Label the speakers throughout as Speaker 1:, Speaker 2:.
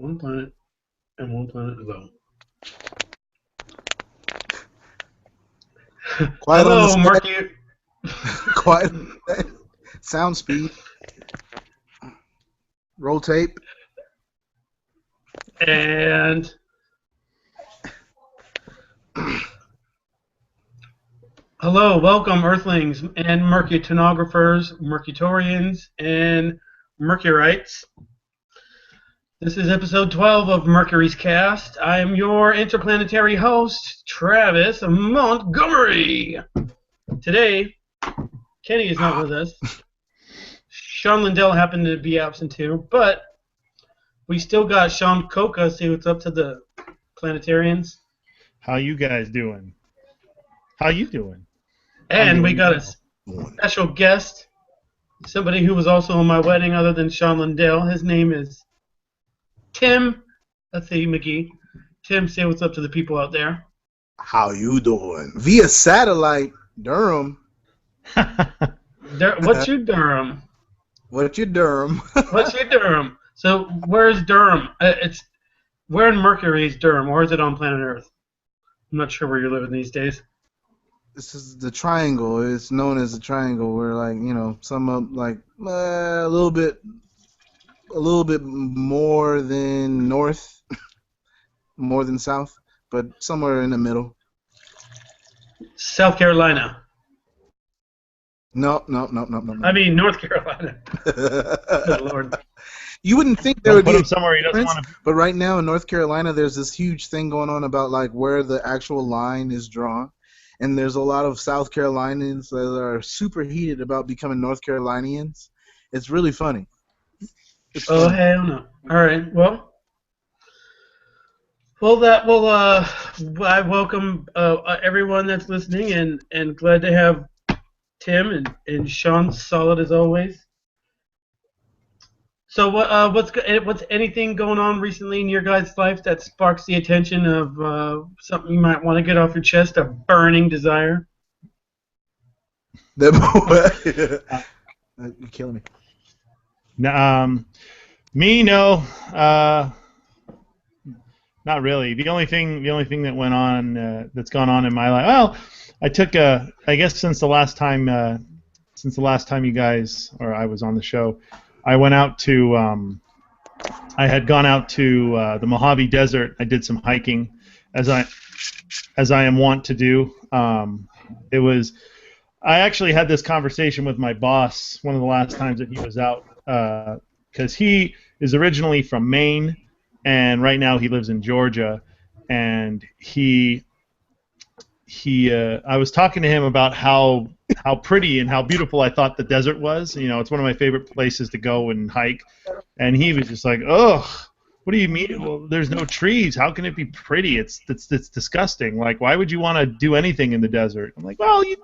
Speaker 1: one planet and one planet alone.
Speaker 2: Quiet on the
Speaker 1: Hello,
Speaker 2: set.
Speaker 1: Mercury.
Speaker 2: Quiet on the set. Sound speed. Roll tape.
Speaker 1: And hello, welcome, Earthlings and Mercutonographers, Mercutorians, and Mercurites. This is episode 12 of Mercury's Cast. I am your interplanetary host, Travis Montgomery. Today, Kenny is not with us. Sean Lindell happened to be absent too, but we still got Sean Coca. See what's up to the planetarians.
Speaker 3: How you guys doing? How you doing?
Speaker 1: And we got a special guest, somebody who was also on my wedding other than Sean Lindell. His name is Tim. Let's see, McGee. Tim, say what's up to the people out there.
Speaker 2: How you doing? Via satellite, Durham.
Speaker 1: What's your Durham?
Speaker 2: What's your Durham?
Speaker 1: What's your Durham? So where's Durham? Where in Mercury is Durham, or is it on planet Earth? I'm not sure where you're living these days.
Speaker 2: This is the triangle. It's known as the triangle, where some up a little bit more than north, more than south, but somewhere in the middle.
Speaker 1: South Carolina.
Speaker 2: No.
Speaker 1: I mean North Carolina. Good Lord.
Speaker 2: You wouldn't think there would
Speaker 3: put
Speaker 2: be
Speaker 3: him somewhere he doesn't want to.
Speaker 2: But right now in North Carolina, there's this huge thing going on about where the actual line is drawn, and there's a lot of South Carolinians that are super heated about becoming North Carolinians. It's really funny.
Speaker 1: Oh hell no! All right, well, that will. I welcome everyone that's listening, and glad to have Tim and Sean solid as always. So what's anything going on recently in your guys' life that sparks the attention of something you might want to get off your chest, a burning desire?
Speaker 2: You're killing me.
Speaker 3: Me, no, not really. The only thing that went on that's gone on in my life. Well, I took I guess since the last time you guys or I was on the show, I went out to I had gone out to the Mojave Desert. I did some hiking, as I am wont to do. I actually had this conversation with my boss one of the last times that he was out, because he is originally from Maine, and right now he lives in Georgia, and I was talking to him about how pretty and how beautiful I thought the desert was. You know, it's one of my favorite places to go and hike, and he was just like, "Ugh, what do you mean? Well, there's no trees. How can it be pretty? It's disgusting. Like, why would you want to do anything in the desert?" I'm like, "Well, you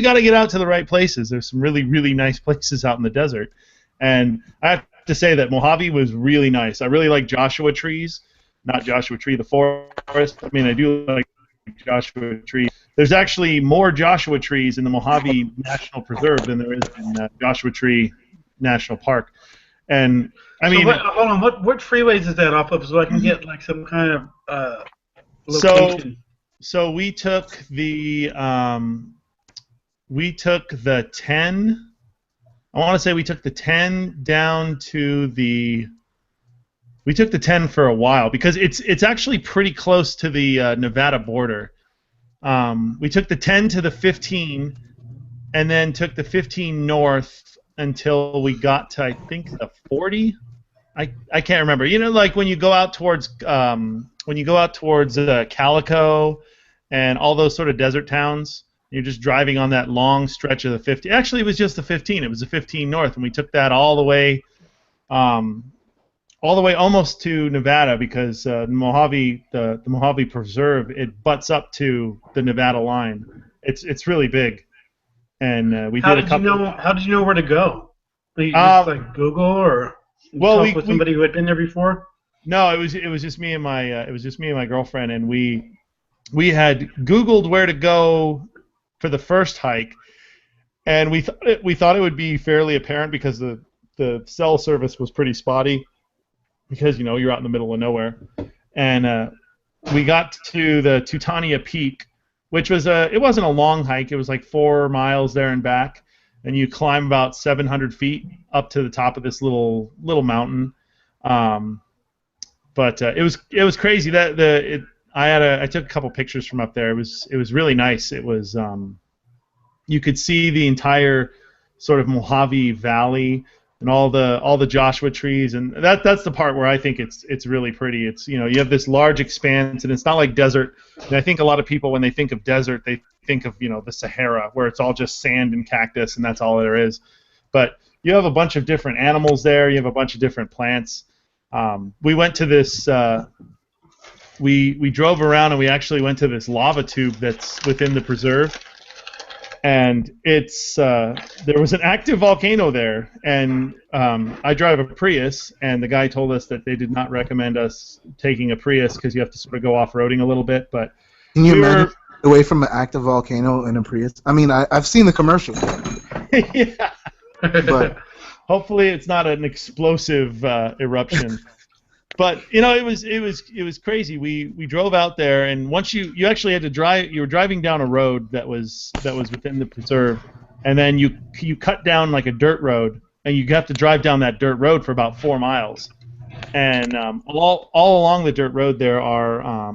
Speaker 3: got to get out to the right places. There's some really, really nice places out in the desert." And I have to say that Mojave was really nice. I really like Joshua trees, not Joshua Tree, the forest. I mean, I do like Joshua Tree. There's actually more Joshua trees in the Mojave National Preserve than there is in Joshua Tree National Park. And I mean,
Speaker 1: hold on. What freeways is that off of, so I can get like some kind of location?
Speaker 3: So we took the 10. I want to say we took the 10 down to the. We took the 10 for a while because it's actually pretty close to the Nevada border. We took the 10 to the 15, and then took the 15 north until we got to, I think, the 40. I can't remember. You know, like when you go out towards Calico and all those sort of desert towns. You're just driving on that long stretch of the 50. Actually, it was just the 15. It was the 15 north, and we took that all the way almost to Nevada, because the Mojave Preserve, it butts up to the Nevada line. It's really big, and we did a couple.
Speaker 1: How did you know where to go? You just like Google or talk with somebody who had been there before?
Speaker 3: No, it was just me and my girlfriend, and we had Googled where to go for the first hike, and we thought it would be fairly apparent because the cell service was pretty spotty. because you're out in the middle of nowhere. And we got to the Teutania Peak, which was it wasn't a long hike. It was like 4 miles there and back, and you climb about 700 feet up to the top of this little mountain. But it was crazy. I took a couple pictures from up there. It was really nice. It was you could see the entire sort of Mojave Valley and all the Joshua trees, and that's the part where I think it's really pretty. It's you have this large expanse, and it's not like desert. And I think a lot of people, when they think of desert, they think of the Sahara, where it's all just sand and cactus, and that's all there is. But you have a bunch of different animals there. You have a bunch of different plants. We went to this. We drove around, and we actually went to this lava tube that's within the preserve. And it's there was an active volcano there, and I drive a Prius, and the guy told us that they did not recommend us taking a Prius because you have to sort of go off-roading a little bit. But
Speaker 2: can you imagine away from an active volcano in a Prius? I mean, I've seen the commercial.
Speaker 3: Yeah, but hopefully it's not an explosive eruption. But it was crazy. We drove out there, and once you actually had to drive. You were driving down a road that was within the preserve, and then you cut down like a dirt road, and you have to drive down that dirt road for about 4 miles. And all along the dirt road there are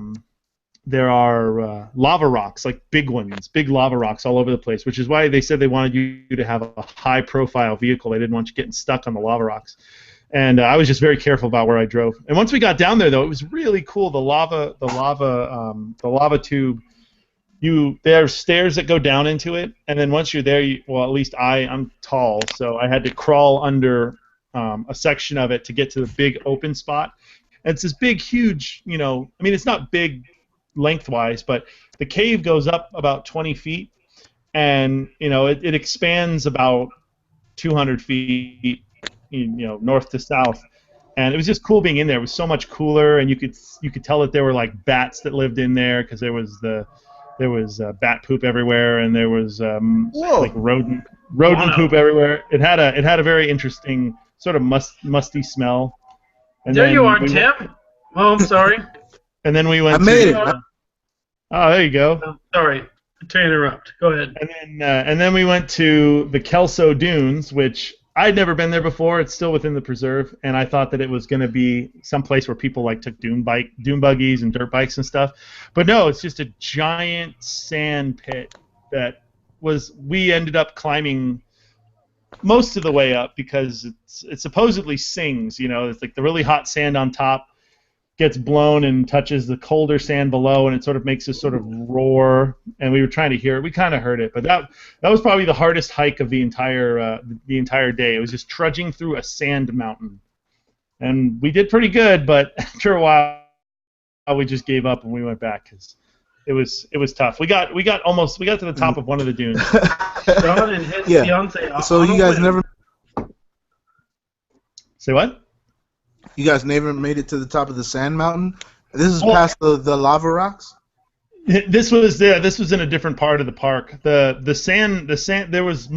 Speaker 3: lava rocks, like big ones, big lava rocks all over the place, which is why they said they wanted you to have a high-profile vehicle. They didn't want you getting stuck on the lava rocks. And I was just very careful about where I drove. And once we got down there, though, it was really cool. The lava tube. There are stairs that go down into it, and then once you're there, at least I'm tall, so I had to crawl under a section of it to get to the big open spot. And it's this big, huge. It's not big lengthwise, but the cave goes up about 20 feet, and it expands about 200 feet. North to south, and it was just cool being in there. It was so much cooler, and you could tell that there were like bats that lived in there because there was bat poop everywhere, and there was like rodent poop everywhere. It had a very interesting sort of musty smell.
Speaker 1: And there you are, Tim. Oh, I'm sorry.
Speaker 3: And then we went.
Speaker 2: I made it.
Speaker 3: Oh, there you go.
Speaker 1: Oh, sorry to interrupt. Go ahead.
Speaker 3: And then we went to the Kelso Dunes, which I'd never been there before. It's still within the preserve, and I thought that it was going to be some place where people like took dune buggies and dirt bikes and stuff. But no, it's just a giant sand pit that we ended up climbing most of the way up because it supposedly sings. It's like the really hot sand on top gets blown and touches the colder sand below, and it sort of makes this sort of roar. And we were trying to hear it. We kind of heard it, but that was probably the hardest hike of the entire day. It was just trudging through a sand mountain, and we did pretty good. But after a while, we just gave up and we went back because it was tough. We got to the top of one of the dunes.
Speaker 1: John and his fiance.
Speaker 2: So you guys never
Speaker 3: say what?
Speaker 2: You guys never made it to the top of the sand mountain? This is past the lava rocks?
Speaker 3: This was in a different part of the park. The sand there was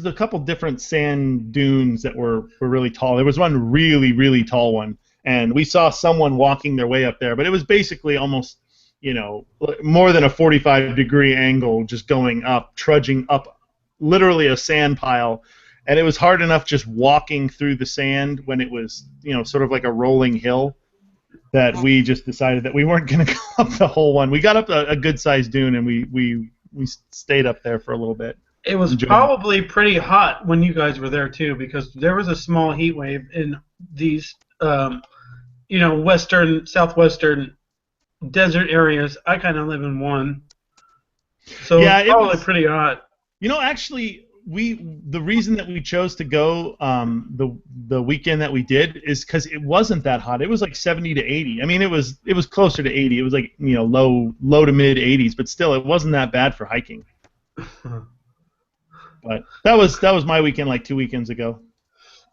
Speaker 3: a couple different sand dunes that were really tall. There was one really, really tall one, and we saw someone walking their way up there, but it was basically almost more than a 45-degree angle, just going up, trudging up literally a sand pile. And it was hard enough just walking through the sand when it was, sort of like a rolling hill, that we just decided that we weren't going to go up the whole one. We got up a good-sized dune, and we stayed up there for a little bit.
Speaker 1: It was probably pretty hot when you guys were there, too, because there was a small heat wave in these, southwestern desert areas. I kind of live in one. So yeah, it was probably pretty hot.
Speaker 3: Actually, the reason that we chose to go the weekend that we did is because it wasn't that hot. It was like 70 to 80. I mean, it was closer to 80. It was like low to mid 80s, but still, it wasn't that bad for hiking. But that was my weekend like 2 weekends ago.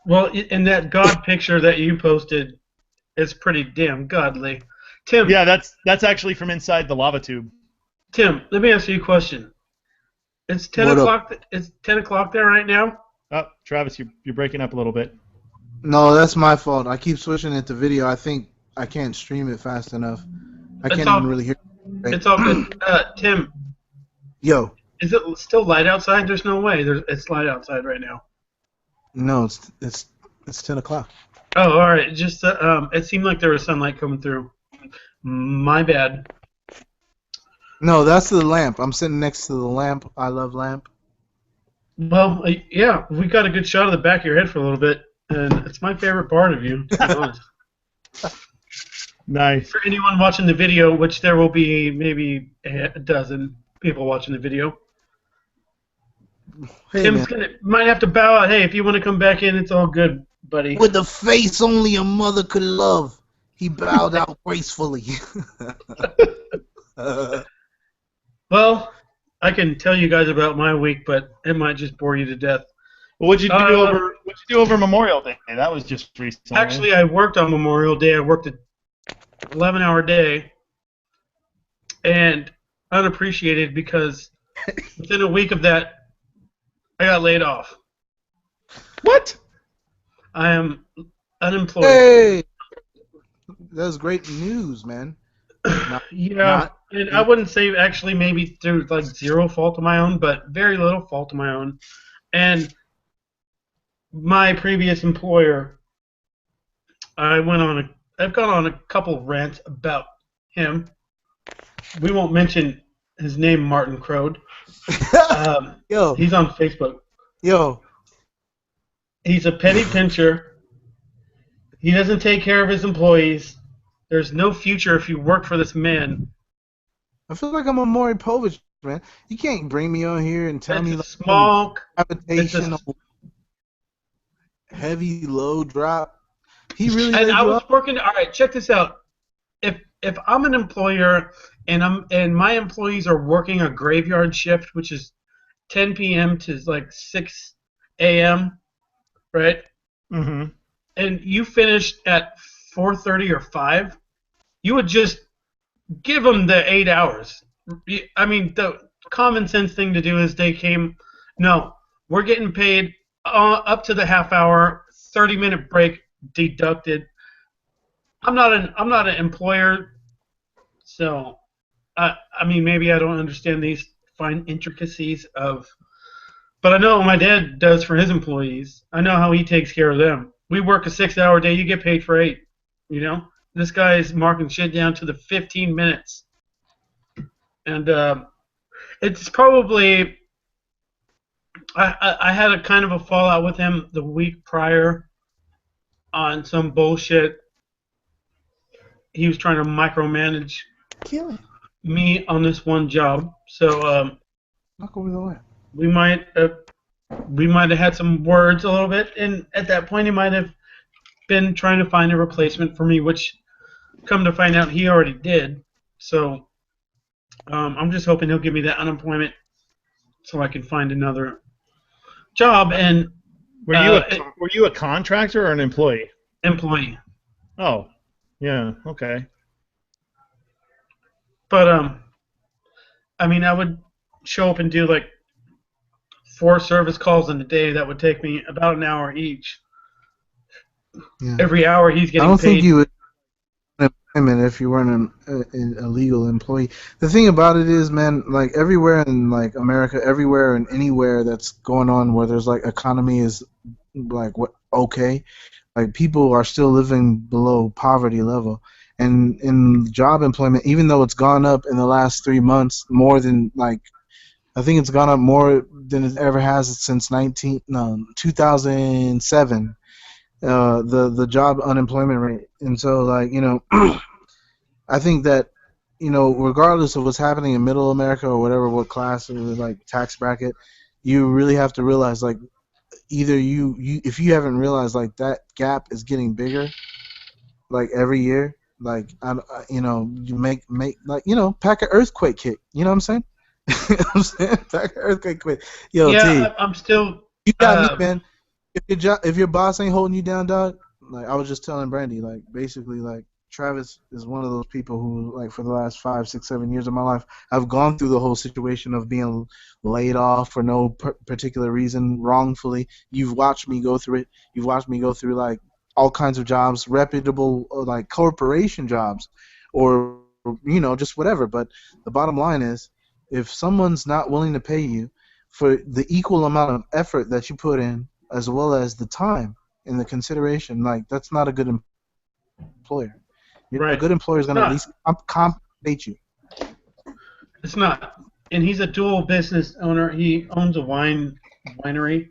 Speaker 1: Well, in that God picture that you posted, it's pretty damn godly. Tim.
Speaker 3: Yeah, that's actually from inside the lava tube.
Speaker 1: Tim, let me ask you a question. It's 10 o'clock. It's 10 o'clock there right now.
Speaker 3: Oh, Travis, you're breaking up a little bit.
Speaker 2: No, that's my fault. I keep switching it to video. I think I can't stream it fast enough. I
Speaker 1: It's
Speaker 2: can't even
Speaker 1: all
Speaker 2: really hear it right.
Speaker 1: it's all good. Tim,
Speaker 2: Yo,
Speaker 1: is it still light outside? There's no way. It's light outside right now.
Speaker 2: no, it's 10 o'clock.
Speaker 1: Oh, all right. Just it seemed like there was sunlight coming through. My bad.
Speaker 2: No, that's the lamp. I'm sitting next to the lamp. I love lamp.
Speaker 1: Well, yeah, we got a good shot of the back of your head for a little bit, and it's my favorite part of you, to be honest.
Speaker 3: Nice.
Speaker 1: For anyone watching the video, which there will be maybe a dozen people watching the video,
Speaker 2: Hey
Speaker 1: Tim's
Speaker 2: man,
Speaker 1: gonna might have to bow out. Hey, if you want to come back in, it's all good, buddy.
Speaker 2: with a face only a mother could love, he bowed out gracefully.
Speaker 1: Well, I can tell you guys about my week, but it might just bore you to death.
Speaker 3: Well, what'd you do
Speaker 1: Uh,
Speaker 3: over Memorial Day? That was just recently.
Speaker 1: Actually, I worked on Memorial Day. I worked an 11-hour day, and unappreciated because within a week of that, I got laid off.
Speaker 3: What?
Speaker 1: I am unemployed.
Speaker 2: Hey, that's great news, man. Not,
Speaker 1: Yeah,
Speaker 2: not.
Speaker 1: and I wouldn't say actually maybe through like zero fault of my own, but very little fault of my own. And my previous employer, I've gone on a couple of rants about him. We won't mention his name, Martin Crode.
Speaker 2: Yo,
Speaker 1: He's on Facebook.
Speaker 2: yo,
Speaker 1: He's a penny pincher. He doesn't take care of his employees. There's no future if you work for this man.
Speaker 2: I feel like I'm a Maury Povich, man. You can't bring me on here and tell
Speaker 1: It's
Speaker 2: me
Speaker 1: a
Speaker 2: like
Speaker 1: small. It's
Speaker 2: gravitation,
Speaker 1: a,
Speaker 2: heavy low drop. He really
Speaker 1: and
Speaker 2: laid
Speaker 1: I
Speaker 2: you
Speaker 1: was
Speaker 2: up.
Speaker 1: working. All right, check this out. If I'm an employer and my employees are working a graveyard shift, which is 10 p.m. to like 6 a.m., right?
Speaker 3: Mm-hmm.
Speaker 1: And you finished at 4:30 or 5, you would just give them the 8 hours. I mean, the common sense thing to do is no, we're getting paid up to the half hour, 30-minute break deducted. I'm not an employer, so I mean maybe I don't understand these fine intricacies of, but I know what my dad does for his employees. I know how he takes care of them. We work a 6-hour day, you get paid for 8. You know, this guy is marking shit down to the 15 minutes, and it's probably I had a kind of a fallout with him the week prior on some bullshit. He was trying to micromanage
Speaker 2: Kill it.
Speaker 1: me on this one job, so
Speaker 2: Knock over the lamp.
Speaker 1: we might have had some words a little bit, and at that point he might have been trying to find a replacement for me, which come to find out he already did. So I'm just hoping he'll give me that unemployment so I can find another job and
Speaker 3: Were you a contractor or an employee?
Speaker 1: employee.
Speaker 3: Oh, yeah. Okay.
Speaker 1: But I mean I would show up and do like 4 service calls in a day. That would take me about an hour each.
Speaker 2: Yeah.
Speaker 1: Every hour he's
Speaker 2: I
Speaker 1: getting
Speaker 2: don't think
Speaker 1: paid.
Speaker 2: you would employment if you weren't a legal employee. The thing about it is, man, like everywhere in like America, everywhere and anywhere that's going on where there's like economy is like what okay, like people are still living below poverty level. And in job employment, even though it's gone up in the last 3 months, more than like I think it's gone up more than it ever has since 2007. The job unemployment rate, and so like I think that regardless of what's happening in Middle America or whatever, what class or like tax bracket, you really have to realize like either you if you haven't realized like that gap is getting bigger like every year, like you make like pack an earthquake kit. You know what I'm saying? You know what I'm saying? Pack an earthquake kit. Yo, T,
Speaker 1: Yeah, I'm still.
Speaker 2: you got me, man. If your boss ain't holding you down, dog, like I was just telling Brandy, like basically like Travis is one of those people who, like, for the last 5, 6, 7 years of my life, I've gone through the whole situation of being laid off for no particular reason, wrongfully. You've watched me go through it. You've watched me go through, like, all kinds of jobs, reputable, like, corporation jobs, or, just whatever. But the bottom line is, if someone's not willing to pay you for the equal amount of effort that you put in, as well as the time and the consideration, like, that's not a good employer. A
Speaker 1: Right.
Speaker 2: good employer is
Speaker 1: It's
Speaker 2: going to at
Speaker 1: not.
Speaker 2: least compensate you.
Speaker 1: It's not. And he's a dual business owner. He owns a winery.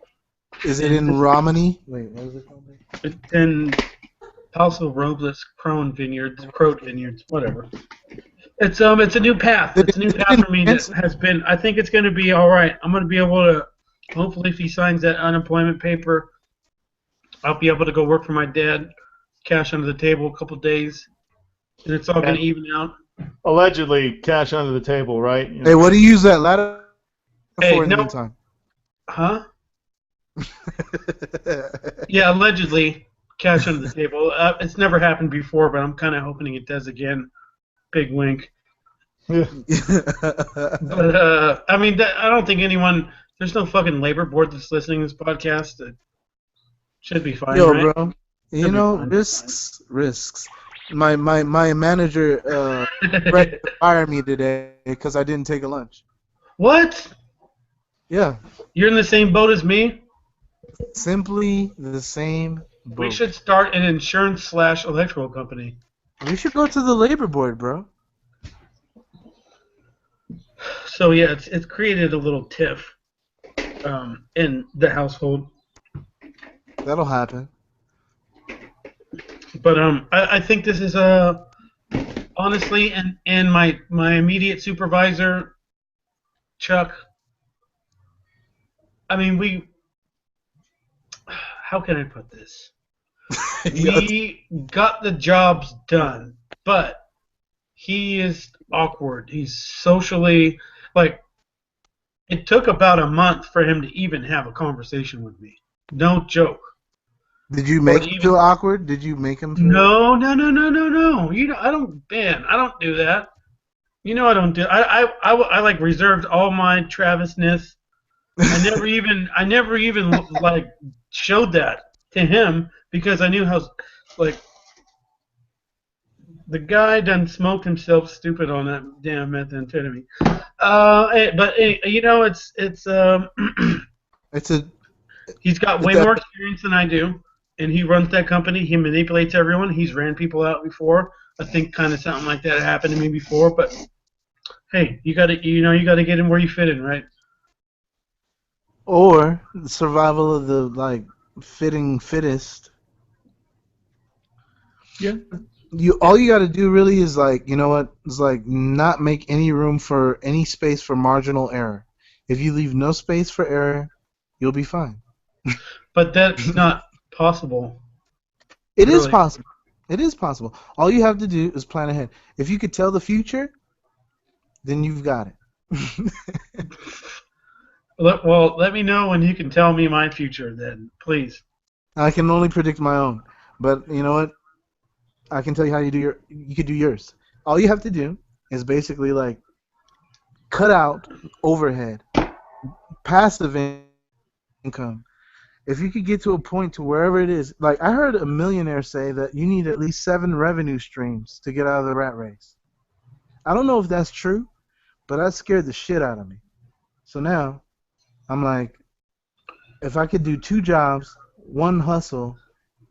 Speaker 2: Is it
Speaker 1: And
Speaker 2: in Romney? Wait, what is it called?
Speaker 1: it's in Paso Robles, Crone Vineyards, whatever. It's a new path. It's a new path for me that has been. I think it's going to be all right. I'm going to be able to. Hopefully, if he signs that unemployment paper, I'll be able to go work for my dad, cash under the table a couple days, and it's all going to even out.
Speaker 3: Allegedly, cash under the table, right? You know.
Speaker 2: Hey, what do you use that ladder
Speaker 1: Hey,
Speaker 2: for in the
Speaker 1: no,
Speaker 2: meantime?
Speaker 1: huh? Yeah, allegedly, cash under the table. It's never happened before, but I'm kind of hoping it does again. Big wink.
Speaker 3: Yeah.
Speaker 1: But I mean, I don't think anyone. There's no fucking labor board that's listening to this podcast. It should be fine,
Speaker 2: Yo,
Speaker 1: right?
Speaker 2: bro.
Speaker 1: Should be fine.
Speaker 2: Risks. My manager threatened to fire me today because I didn't take a lunch.
Speaker 1: What?
Speaker 2: Yeah,
Speaker 1: You're in the same boat as me?
Speaker 2: simply the same boat.
Speaker 1: We should start an insurance/electrical company.
Speaker 2: We should go to the labor board, bro.
Speaker 1: So yeah, it's created a little tiff in the household.
Speaker 2: That'll happen.
Speaker 1: But I think this is honestly, and my immediate supervisor, Chuck. I mean, how can I put this? We got the jobs done, but he is awkward. He's socially, like, it took about a month for him to even have a conversation with me. No joke.
Speaker 2: Did you make him feel awkward? Did you make him feel?
Speaker 1: No. You know, I don't do that. You know, I don't do. I like reserved all my Travisness. I never even like showed that to him because I knew how, like, the guy done smoked himself stupid on that damn methamphetamine. But you know, it's he's got way more experience than I do, and he runs that company. He manipulates everyone. He's ran people out before. I think kind of something like that happened to me before. But hey, you gotta get in where you fit in, right?
Speaker 2: Or the survival of the, like, fittest.
Speaker 1: Yeah.
Speaker 2: All you got to do really is, like, you know what? Is, like, not make any room for any space for marginal error. If you leave no space for error, you'll be fine.
Speaker 1: But that's not possible.
Speaker 2: It is possible. It is possible. All you have to do is plan ahead. If you could tell the future, then you've got it.
Speaker 1: Well, let me know when you can tell me my future, then, please.
Speaker 2: I can only predict my own, but you know what? I can tell you how you could do yours. All you have to do is basically, like, cut out overhead, passive income. If you could get to a point to wherever it is, like, I heard a millionaire say that you need at least 7 revenue streams to get out of the rat race. I don't know if that's true, but that scared the shit out of me. So now, I'm like, if I could do 2 jobs, 1 hustle,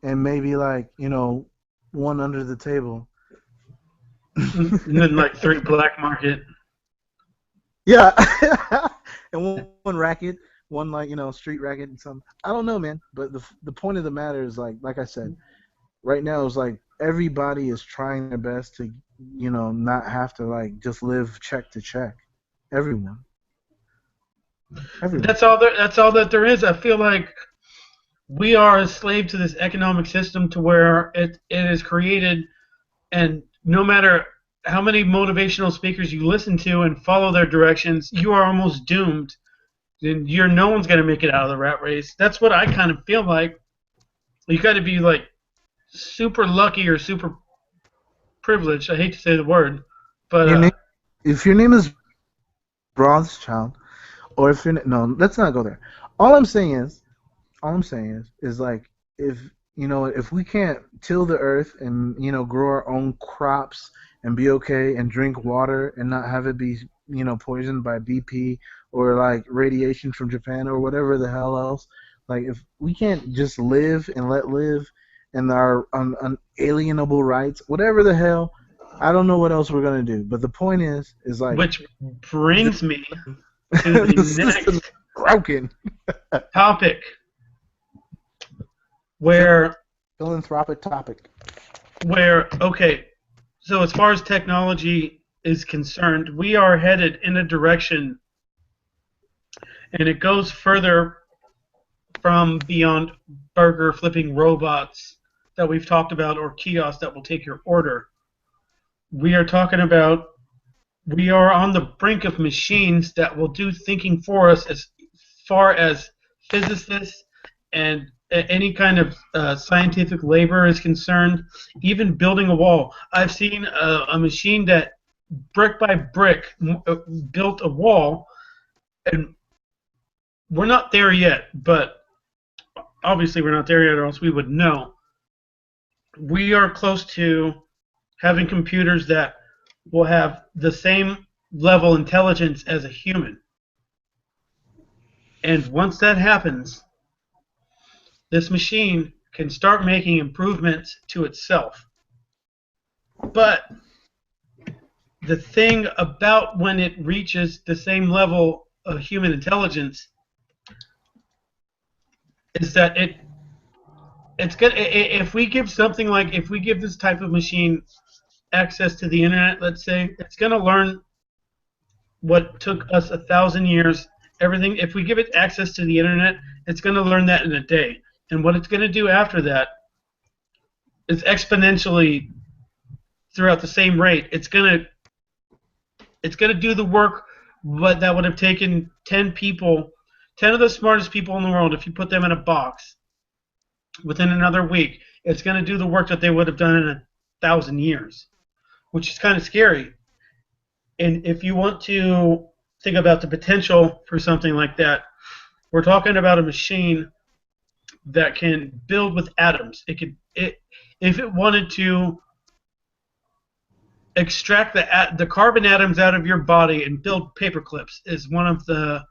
Speaker 2: and maybe, like, 1 under the table.
Speaker 1: And then, like, 3 black market.
Speaker 2: Yeah. And 1 racket, 1, like, street racket and something. I don't know, man. But the point of the matter is, like I said, right now it's like everybody is trying their best to, not have to, like, just live check to check. Everyone.
Speaker 1: That's all that there is. I feel like we are a slave to this economic system to where it is created, and no matter how many motivational speakers you listen to and follow their directions, you are almost doomed. And no one's going to make it out of the rat race. That's what I kind of feel like. You got to be, like, super lucky or super privileged. I hate to say the word, but
Speaker 2: Your name, if your name is Rothschild, or if you're no, let's not go there. All I'm saying is, all I'm saying is like if if we can't till the earth and grow our own crops and be okay and drink water and not have it be poisoned by BP or like radiation from Japan or whatever the hell else, like if we can't just live and let live and our unalienable rights, whatever the hell, I don't know what else we're gonna do. But the point is like
Speaker 1: which brings me to the
Speaker 2: the system is
Speaker 1: next
Speaker 2: broken.
Speaker 1: topic, where
Speaker 2: Philanthropic topic.
Speaker 1: okay, so as far as technology is concerned, we are headed in a direction, and it goes further from beyond burger flipping robots that we've talked about or kiosks that will take your order. We are talking about we are on the brink of machines that will do thinking for us as far as physicists and any kind of scientific labor is concerned, even building a wall. I've seen a machine that brick by brick built a wall, and we're not there yet, but obviously we're not there yet or else we would know. We are close to having computers that will have the same level intelligence as a human. And once that happens, this machine can start making improvements to itself. But the thing about when it reaches the same level of human intelligence is that it's good if we give something like if we give this type of machine access to the internet, let's say, it's going to learn what took us 1,000 years. Everything. If we give it access to the internet, it's going to learn that in a day. And what it's going to do after that is exponentially throughout the same rate. It's going to do the work that would have taken 10 people, 10 of the smartest people in the world, if you put them in a box within another week. It's going to do the work that they would have done in 1,000 years, which is kind of scary. And if you want to think about the potential for something like that, we're talking about a machine that can build with atoms. If it wanted to extract the carbon atoms out of your body and build paper clips is one of the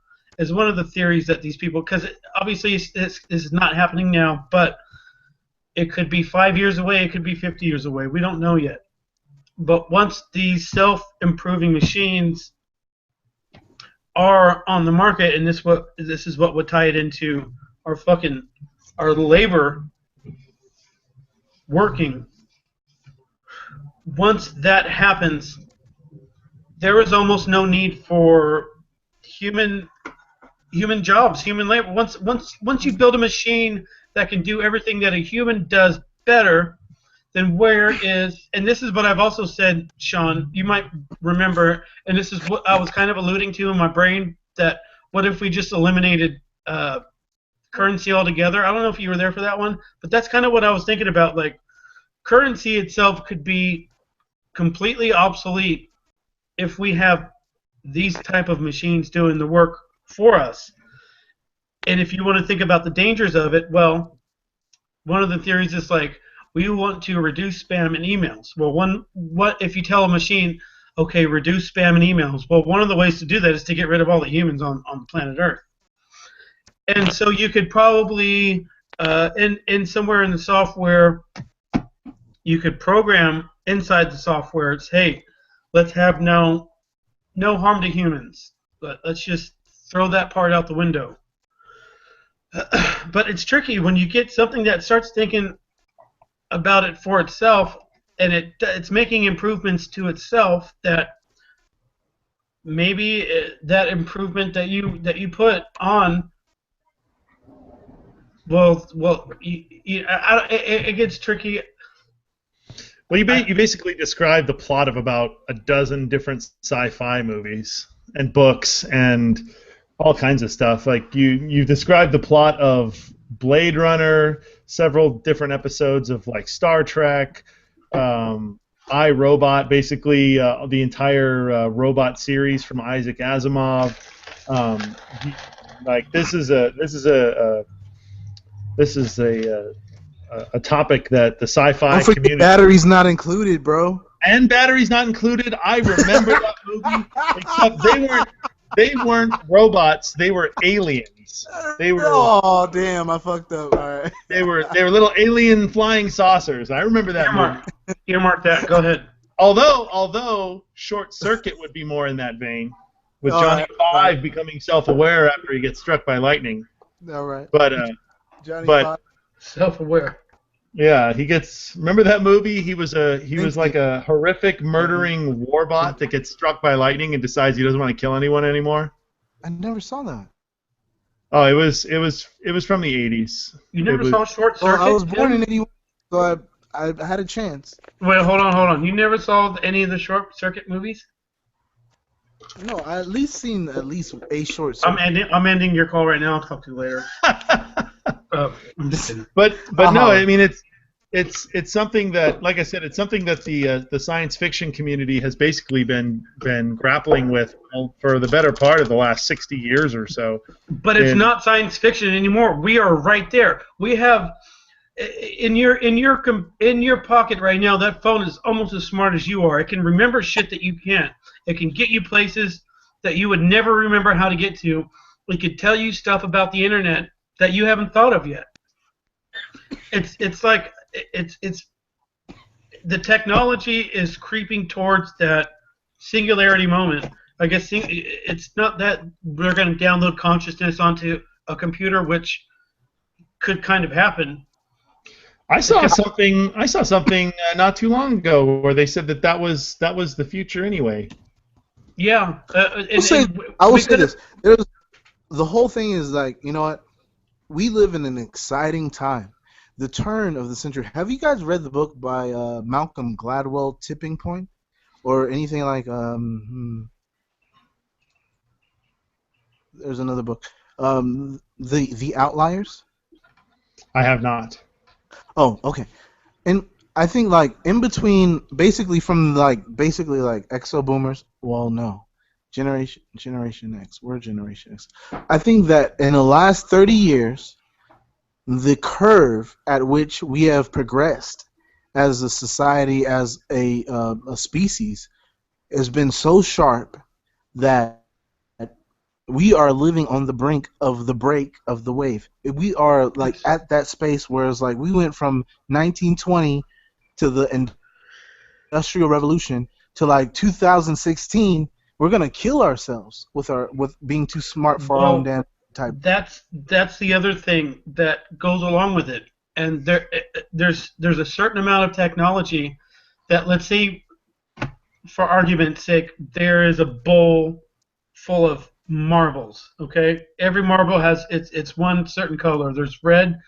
Speaker 1: theories that these people, because obviously this is not happening now, but it could be 5 years away, it could be 50 years away. We don't know yet. But once these self-improving machines are on the market, and this is what would tie it into our labor working. Once that happens, there is almost no need for human jobs, human labor. Once you build a machine that can do everything that a human does better, then and this is what I've also said, Sean, you might remember, and this is what I was kind of alluding to in my brain, that what if we just eliminated currency altogether? I don't know if you were there for that one, but that's kind of what I was thinking about. Like, currency itself could be completely obsolete if we have these type of machines doing the work for us. And if you want to think about the dangers of it, well, one of the theories is like, we want to reduce spam and emails. Well, what if you tell a machine, okay, reduce spam and emails? Well, one of the ways to do that is to get rid of all the humans on planet Earth. And so you could probably, in somewhere in the software, you could program inside the software, it's, hey, let's have no harm to humans. Let's just throw that part out the window. But it's tricky when you get something that starts thinking about it for itself, and it's making improvements to itself, that maybe that improvement that you put on, it gets tricky.
Speaker 3: Well, you basically described the plot of about a dozen different sci-fi movies and books and all kinds of stuff. Like you described the plot of Blade Runner, several different episodes of like Star Trek, I, Robot, basically the entire robot series from Isaac Asimov. He, like this is a topic that the sci-fi
Speaker 2: Don't forget
Speaker 3: community
Speaker 2: batteries not included, bro.
Speaker 3: and batteries not included. I remember that movie, except they weren't robots. They were aliens.
Speaker 2: Oh damn, I fucked up. All right.
Speaker 3: They were little alien flying saucers. I remember that movie.
Speaker 1: Earmark that. Go ahead.
Speaker 3: Although Short Circuit would be more in that vein, with Johnny Five becoming self-aware after he gets struck by lightning.
Speaker 2: All right.
Speaker 3: But
Speaker 2: Johnny
Speaker 3: but
Speaker 2: Five.
Speaker 1: Self-aware.
Speaker 3: yeah, he gets. Remember that movie? He was like a horrific murdering warbot that gets struck by lightning and decides he doesn't want to kill anyone anymore.
Speaker 2: I never saw that.
Speaker 3: Oh, it was from the 80s.
Speaker 1: You never saw Short Circuit?
Speaker 2: Well, I was born in '81, so I had a chance.
Speaker 1: Wait, hold on. You never saw any of the Short Circuit movies?
Speaker 2: No, I at least seen a Short Circuit.
Speaker 1: I'm ending your call right now. I'll talk to you later. I'm just kidding.
Speaker 3: But no, I mean it's something that, like I said, it's something that the science fiction community has basically been grappling with for the better part of the last 60 years or so.
Speaker 1: But it's not science fiction anymore. We are right there. We have in your pocket right now. That phone is almost as smart as you are. It can remember shit that you can't. It can get you places that you would never remember how to get to. It could tell you stuff about the internet that you haven't thought of yet. It's the technology is creeping towards that singularity moment. I guess it's not that we're going to download consciousness onto a computer, which could kind of happen.
Speaker 3: I saw something not too long ago where they said that was the future anyway.
Speaker 1: Yeah.
Speaker 2: I will say this. The whole thing is like, you know what? We live in an exciting time. The turn of the century. Have you guys read the book by Malcolm Gladwell, Tipping Point? Or anything like... there's another book. The Outliers?
Speaker 3: I have not.
Speaker 2: Oh, okay. And I think like in between, basically Exo Boomers. Well, no, Generation X. We're Generation X. I think that in the last 30 years, the curve at which we have progressed as a society, as a species, has been so sharp that we are living on the brink of the break of the wave. We are like at that space where it's like we went from 1920 to the Industrial Revolution to like 2016. We're gonna kill ourselves with being too smart for our own damn type.
Speaker 1: That's the other thing that goes along with it. And there's a certain amount of technology that, let's say, for argument's sake, there is a bowl full of marbles. Okay, every marble has it's one certain color. There's red,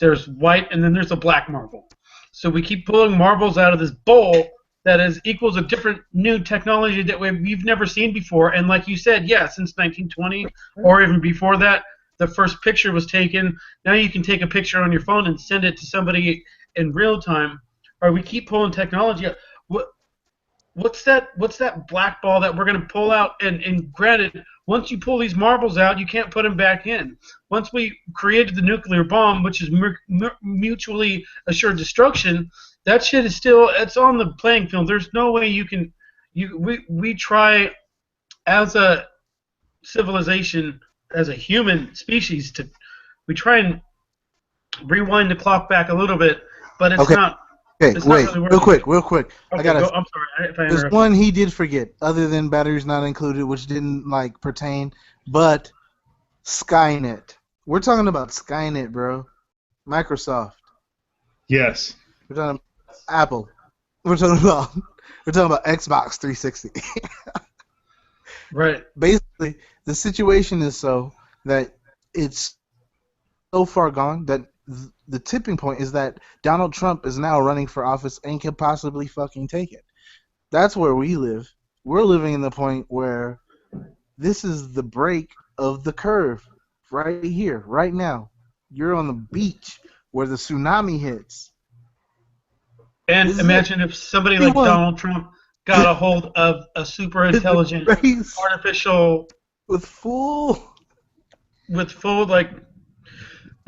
Speaker 1: there's white, and then there's a black marble. So we keep pulling marbles out of this bowl that equals a different new technology that we've never seen before. And like you said, yeah, since 1920 or even before that, the first picture was taken. Now you can take a picture on your phone and send it to somebody in real time. Or we keep pulling technology out. What's that black ball that we're going to pull out? And granted, once you pull these marbles out, you can't put them back in. Once we created the nuclear bomb, which is mutually assured destruction, that shit is it's on the playing field. There's no way we try as a civilization, as a human species, we try and rewind the clock back a little bit, but it's not.
Speaker 2: Okay, wait,
Speaker 1: really
Speaker 2: real quick.
Speaker 1: Okay, I'm sorry if I
Speaker 2: There's one he did forget, other than batteries not included, which didn't like pertain, but Skynet. We're talking about Skynet, bro. Microsoft.
Speaker 3: Yes.
Speaker 2: We're talking about Apple. We're talking about Xbox 360.
Speaker 1: Right.
Speaker 2: Basically, the situation is so that it's so far gone that the tipping point is that Donald Trump is now running for office and can possibly fucking take it. That's where we live. We're living in the point where this is the break of the curve right here, right now. You're on the beach where the tsunami hits.
Speaker 1: And
Speaker 2: This is it.
Speaker 1: imagine if somebody like
Speaker 2: Anyone
Speaker 1: Donald Trump got a hold of a super
Speaker 2: in the
Speaker 1: intelligent
Speaker 2: race
Speaker 1: artificial
Speaker 2: with full.
Speaker 1: with full like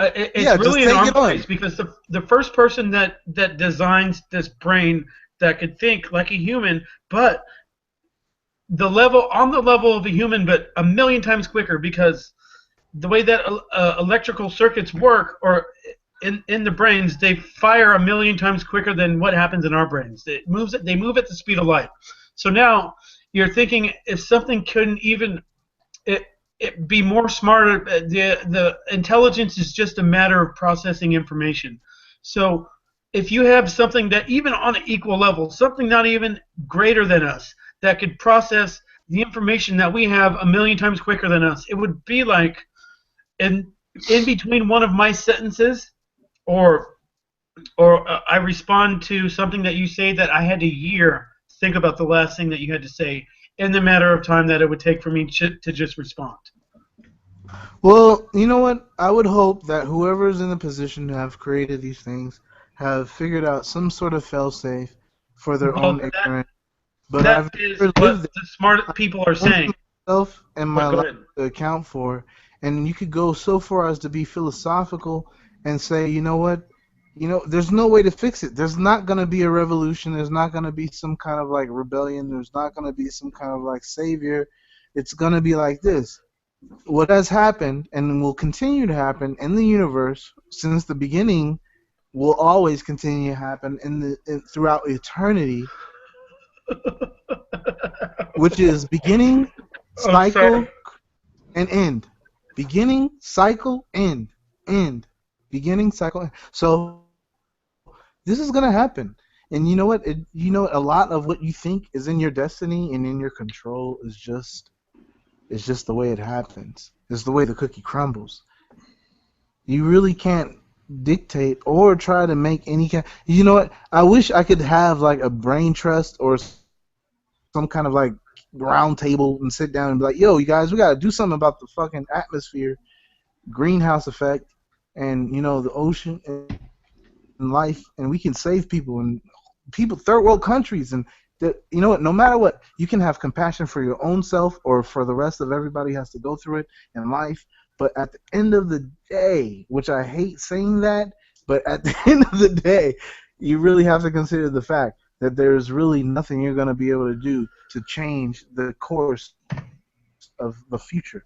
Speaker 1: it's
Speaker 2: Yeah, just
Speaker 1: really an
Speaker 2: take
Speaker 1: arms
Speaker 2: it
Speaker 1: race
Speaker 2: on.
Speaker 1: because the first person that designs this brain that could think like a human, but the level of a human, but a million times quicker because the way that electrical circuits work or in the brains, they fire a million times quicker than what happens in our brains. They move at the speed of light. So now you're thinking if something couldn't even it, it be more smarter, the intelligence is just a matter of processing information. So if you have something that even on an equal level, something not even greater than us, that could process the information that we have a million times quicker than us, it would be like in between one of my sentences or I respond to something that you say that I had a year to think about the last thing that you had to say in the matter of time that it would take for me to just respond.
Speaker 2: Well, you know what? I would hope that whoever's in the position to have created these things have figured out some sort of failsafe for their own
Speaker 1: Well,
Speaker 2: ignorance. But
Speaker 1: that
Speaker 2: I've
Speaker 1: is
Speaker 2: never
Speaker 1: what
Speaker 2: lived it.
Speaker 1: the smart people are
Speaker 2: Only
Speaker 1: saying.
Speaker 2: myself and my
Speaker 1: But go
Speaker 2: life
Speaker 1: ahead.
Speaker 2: to account for. And you could go so far as to be philosophical and say, you know what? There's no way to fix it. There's not going to be a revolution. There's not going to be some kind of like rebellion. There's not going to be some kind of like savior. It's going to be like this. What has happened and will continue to happen in the universe since the beginning will always continue to happen throughout eternity, which is beginning,
Speaker 1: I'm sorry.
Speaker 2: cycle, and end. Beginning, cycle, end. End. Beginning, cycle, end. So this is gonna happen. And you know what? A lot of what you think is in your destiny and in your control is just the way it happens. It's the way the cookie crumbles. You really can't dictate or try to make any kind. You know what? I wish I could have like a brain trust or some kind of like round table and sit down and be like, "Yo, you guys, we gotta do something about the fucking atmosphere, greenhouse effect, and the ocean and life, and we can save people and third world countries and that. You know what? No matter what, you can have compassion for your own self or for the rest of everybody who has to go through it in life. But at the end of the day, which I hate saying that, but at the end of the day, you really have to consider the fact that there's really nothing you're going to be able to do to change the course of the future.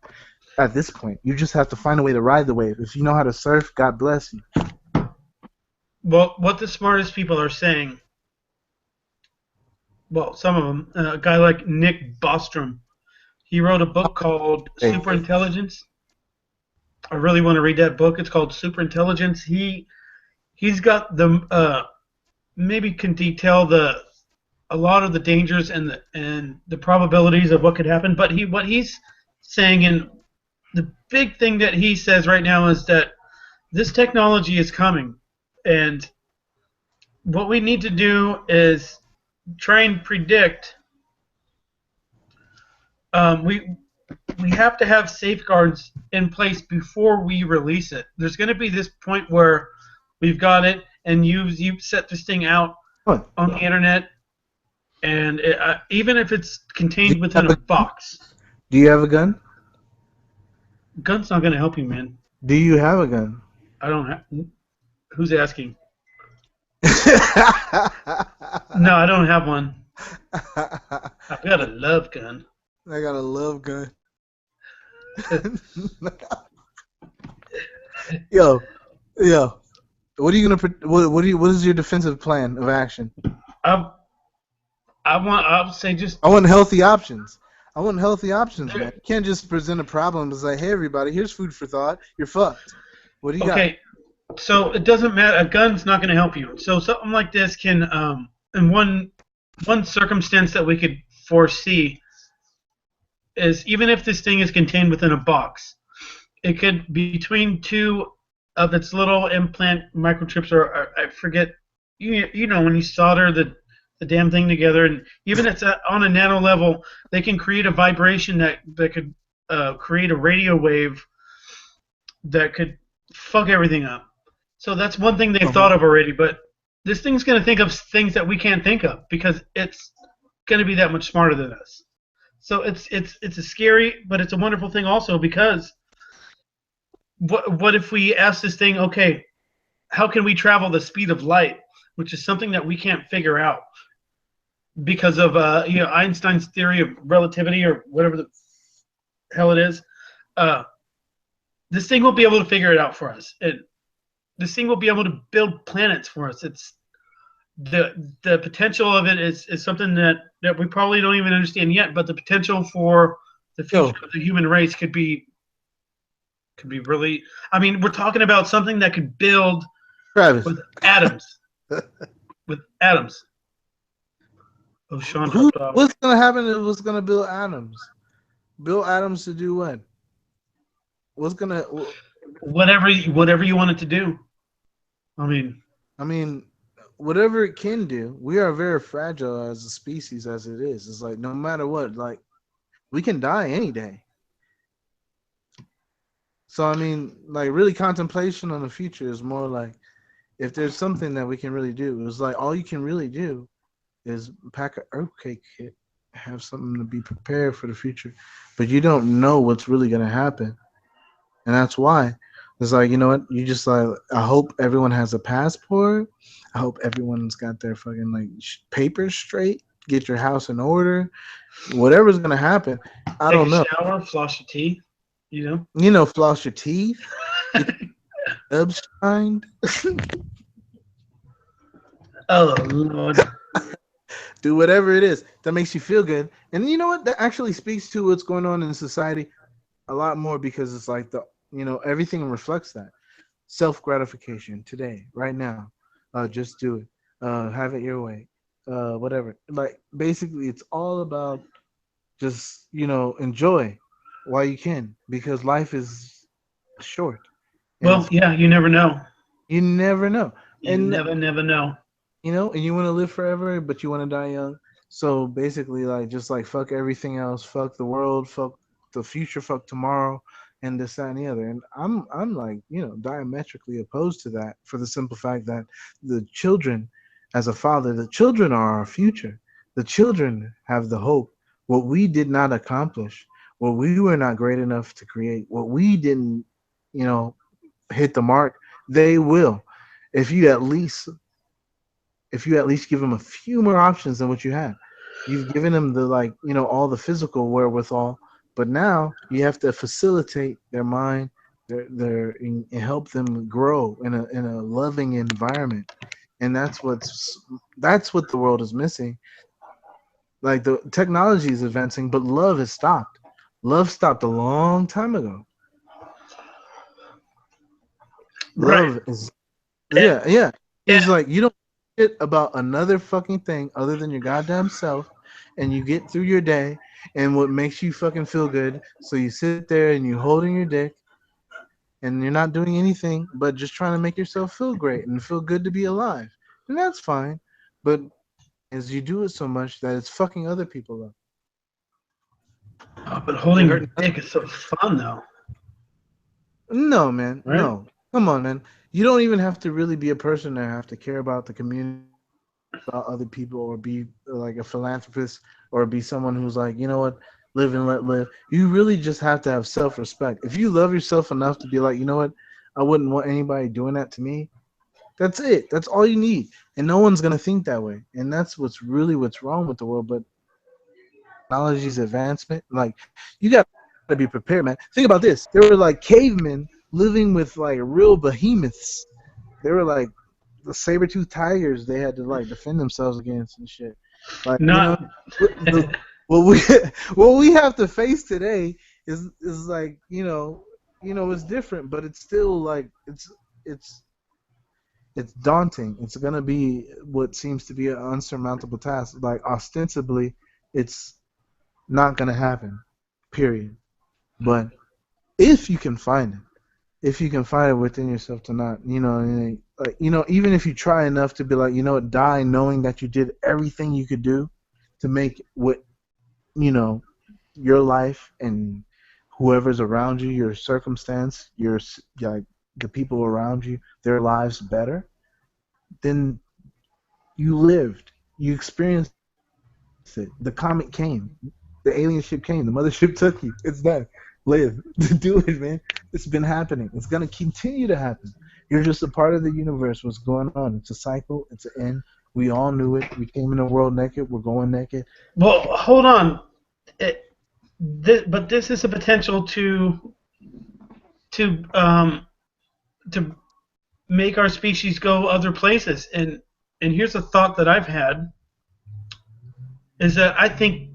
Speaker 2: At this point, you just have to find a way to ride the wave. If you know how to surf, God bless you.
Speaker 1: Well, what the smartest people are saying, well, some of them, a guy like Nick Bostrom, he wrote a book called
Speaker 2: Hey,
Speaker 1: Superintelligence. I really want to read that book. It's called Superintelligence. He's got the maybe can detail the a lot of the dangers and the probabilities of what could happen. But what he's saying and the big thing that he says right now is that this technology is coming, and what we need to do is try and predict. We have to have safeguards in place before we release it. There's going to be this point where we've got it, and you set this thing out
Speaker 2: what?
Speaker 1: on the internet, and even if it's
Speaker 2: Do
Speaker 1: contained
Speaker 2: you
Speaker 1: within
Speaker 2: have
Speaker 1: a
Speaker 2: a
Speaker 1: box,
Speaker 2: Do you have a gun?
Speaker 1: gun's not going to help you, man.
Speaker 2: Do you have a gun?
Speaker 1: I don't have. Who's asking?
Speaker 2: I
Speaker 1: No, I don't have one. I've got a love gun.
Speaker 2: got a love gun. Yo, yo. What are you gonna? What is your defensive plan of action?
Speaker 1: I I'll say just
Speaker 2: I want healthy options. I want healthy options, man.
Speaker 1: there.
Speaker 2: You can't just present a problem and say, "Hey, everybody, here's food for thought." You're fucked. What do you got?
Speaker 1: Okay, so it doesn't matter. A gun's not going to help you. So something like this can, in one circumstance that we could foresee is even if this thing is contained within a box, it could be between two of its little implant microchips, or I forget. You know when you solder the damn thing together, and even if it's on a nano level, they can create a vibration that could create a radio wave that could fuck everything up. So that's one thing they've thought
Speaker 2: Uh-huh.
Speaker 1: of already. But this thing's going to think of things that we can't think of because it's going to be that much smarter than us. So it's a scary, but it's a wonderful thing also because what if we ask this thing, okay, how can we travel the speed of light, which is something that we can't figure out because of Einstein's theory of relativity or whatever the hell it is. Uh, this thing will be able to figure it out for us. This thing will be able to build planets for us. It's the potential of it is something that we probably don't even understand yet, but the potential for the
Speaker 2: Yo,
Speaker 1: future of the human race could be really. I mean, we're talking about something that could build
Speaker 2: Travis,
Speaker 1: with atoms, with atoms. Oh, Sean
Speaker 2: who?
Speaker 1: dropped off.
Speaker 2: What's gonna happen if it's gonna build atoms? Build atoms to do what? What's gonna?
Speaker 1: Whatever you want it to do. I mean,
Speaker 2: I mean, whatever it can do. We are very fragile as a species as it is. It's like no matter what, like we can die any day. So I mean, like really contemplation on the future is more like if there's something that we can really do, it's like all you can really do is pack an earthquake kit, have something to be prepared for the future, but you don't know what's really gonna happen, and that's why it's like you know what you just like. I hope everyone has a passport. I hope everyone's got their fucking like papers straight. Get your house in order. Whatever's gonna happen, I
Speaker 1: take a
Speaker 2: don't know.
Speaker 1: shower, floss your teeth. You know.
Speaker 2: You know, floss your teeth, get your nubs shined,
Speaker 1: Oh Lord.
Speaker 2: do whatever it is that makes you feel good. And you know what? That actually speaks to what's going on in society a lot more because it's like everything reflects that self gratification today, right now. Just do it. Have it your way. Whatever. Like basically, it's all about just enjoy while you can because life is short and
Speaker 1: Well,
Speaker 2: it's
Speaker 1: yeah. You never know.
Speaker 2: you never know.
Speaker 1: You
Speaker 2: And
Speaker 1: never know.
Speaker 2: and you want to live forever, but you want to die young. So basically, like, just like fuck everything else, fuck the world, fuck the future, fuck tomorrow, and this, that, and the other. And I'm like, diametrically opposed to that for the simple fact that the children, as a father, the children are our future. The children have the hope. What we did not accomplish, what we were not great enough to create, what we didn't, you know, hit the mark, they will. If you at least if you at least give them a few more options than what you had. You've given them the all the physical wherewithal, but now you have to facilitate their mind, and help them grow in a loving environment, and that's what the world is missing. Like the technology is advancing, but love has stopped. Love stopped a long time ago.
Speaker 1: Right.
Speaker 2: Love is
Speaker 1: And,
Speaker 2: yeah.
Speaker 1: and
Speaker 2: It's like you don't shit about another fucking thing other than your goddamn self, and you get through your day, and what makes you fucking feel good. So you sit there and you holding your dick, and you're not doing anything but just trying to make yourself feel great and feel good to be alive, and that's fine. But as you do it so much that it's fucking other people up,
Speaker 1: but
Speaker 2: you're
Speaker 1: holding your
Speaker 2: hurting.
Speaker 1: dick is so fun though,
Speaker 2: No, man,
Speaker 1: right?
Speaker 2: no. Come on, man. You don't even have to really be a person that have to care about the community about other people or be like a philanthropist or be someone who's like, you know what, live and let live. You really just have to have self respect. If you love yourself enough to be like, you know what, I wouldn't want anybody doing that to me. That's it. That's all you need. And no one's gonna think that way. And that's what's wrong with the world. But technology's advancement, like you gotta be prepared, man. Think about this. There were like cavemen living with like real behemoths. They were like the saber tooth tigers they had to like defend themselves against and shit. Like
Speaker 1: Not.
Speaker 2: the, what we what we have to face today is like it's different, but it's still like it's it's daunting. It's gonna be what seems to be an unsurmountable task. Like ostensibly, it's not gonna happen. Period. But if you can find it if you can find it within yourself to not, like, even if you try enough to be like, die knowing that you did everything you could do to make what, you know, your life and whoever's around you, your circumstance, like the people around you, their lives better, then You lived. You experienced it. The comet came. The alien ship came. The mothership took you. It's done. Live. Do it, man. It's been happening. It's gonna continue to happen. You're just a part of the universe. What's going on? It's a cycle. It's an end. We all knew it. We came in the world naked. We're going naked.
Speaker 1: Well, hold on. But this is a potential to to make our species go other places. And here's a thought that I've had is that I think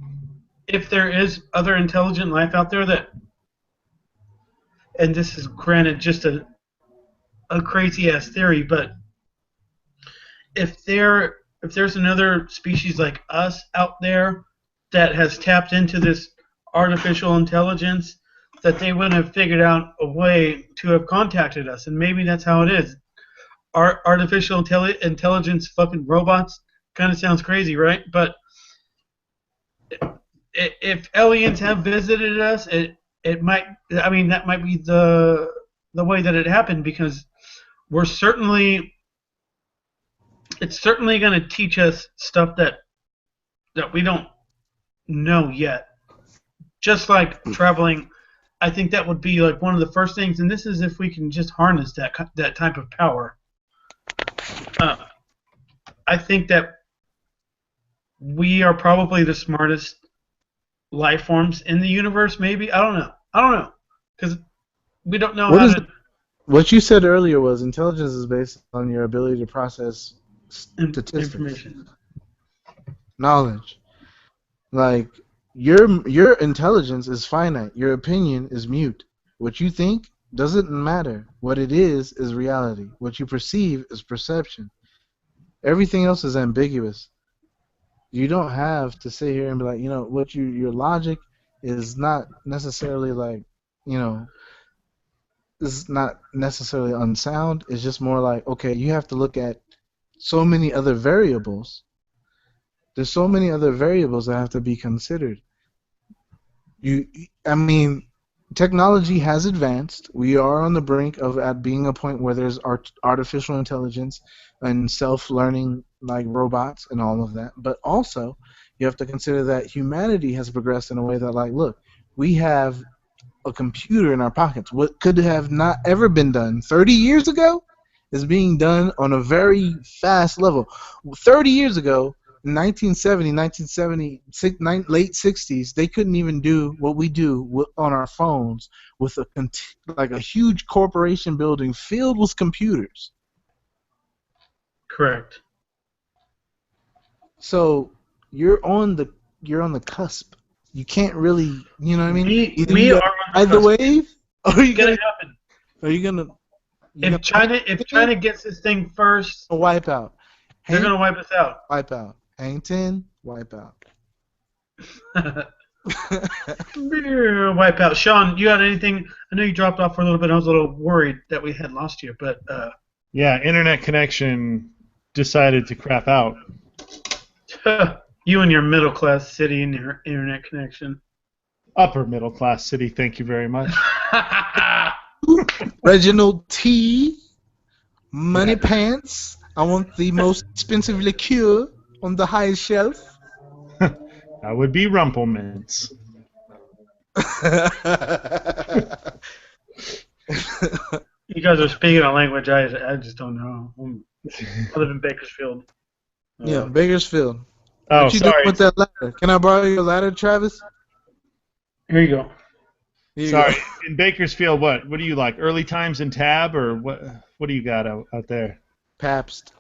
Speaker 1: if there is other intelligent life out there that, and this is granted just a crazy ass theory, but if there's another species like us out there that has tapped into this artificial intelligence, that they would have figured out a way to have contacted us, and maybe that's how it is. Artificial intelligence, fucking robots, kind of sounds crazy, right? But if aliens have visited us, it might. I mean, that might be the way that it happened, because we're certainly it's certainly going to teach us stuff that we don't know yet. Just like traveling, I think that would be like one of the first things. And this is if we can just harness that type of power. I think that we are probably the smartest life forms in the universe. Maybe I don't know because we don't know how to
Speaker 2: What you said earlier was intelligence is based on your ability to process statistics,
Speaker 1: information.
Speaker 2: knowledge. Like your intelligence is finite. Your opinion is mute. What you think doesn't matter. What it is reality. What you perceive is perception. Everything else is ambiguous. You don't have to sit here and be like, what your logic is not necessarily like, is not necessarily unsound. It's just more like, okay, you have to look at so many other variables. There's so many other variables that have to be considered. I mean, technology has advanced. We are on the brink of at being a point where there's artificial intelligence and self-learning like robots and all of that. But also, you have to consider that humanity has progressed in a way that, like, look, we have a computer in our pockets. What could have not ever been done 30 years ago is being done on a very fast level. 30 years ago, 1970, late 60s, they couldn't even do what we do on our phones with a huge corporation building filled with computers.
Speaker 1: Correct.
Speaker 2: So you're on the cusp. You can't really, you know what I mean? Either
Speaker 1: we
Speaker 2: you
Speaker 1: are
Speaker 2: ride the wave, or
Speaker 1: it's gonna happen.
Speaker 2: Are you gonna
Speaker 1: If China gets this thing first,
Speaker 2: wipe out.
Speaker 1: They're gonna wipe us out.
Speaker 2: Wipe out. Hang 10, wipe out.
Speaker 1: Wipe out. Sean, you had anything? I know you dropped off for a little bit. I was a little worried that we had lost you, but
Speaker 3: yeah, internet connection decided to crap out.
Speaker 1: You and your middle class city and your internet connection.
Speaker 3: Upper middle class city, thank you very much.
Speaker 2: Reginald T. Money Pants. I want the most expensive liqueur on the highest shelf.
Speaker 3: That would be Rumpelmints.
Speaker 1: You guys are speaking a language I just don't know. I live in Bakersfield.
Speaker 2: Yeah, Bakersfield.
Speaker 3: Oh,
Speaker 2: what you
Speaker 3: sorry.
Speaker 2: doing with that ladder? Can I borrow your ladder, Travis?
Speaker 1: Here you go.
Speaker 3: Sorry. In Bakersfield, what do you like? Early Times and Tab, or what? What do you got out there?
Speaker 2: Pabst.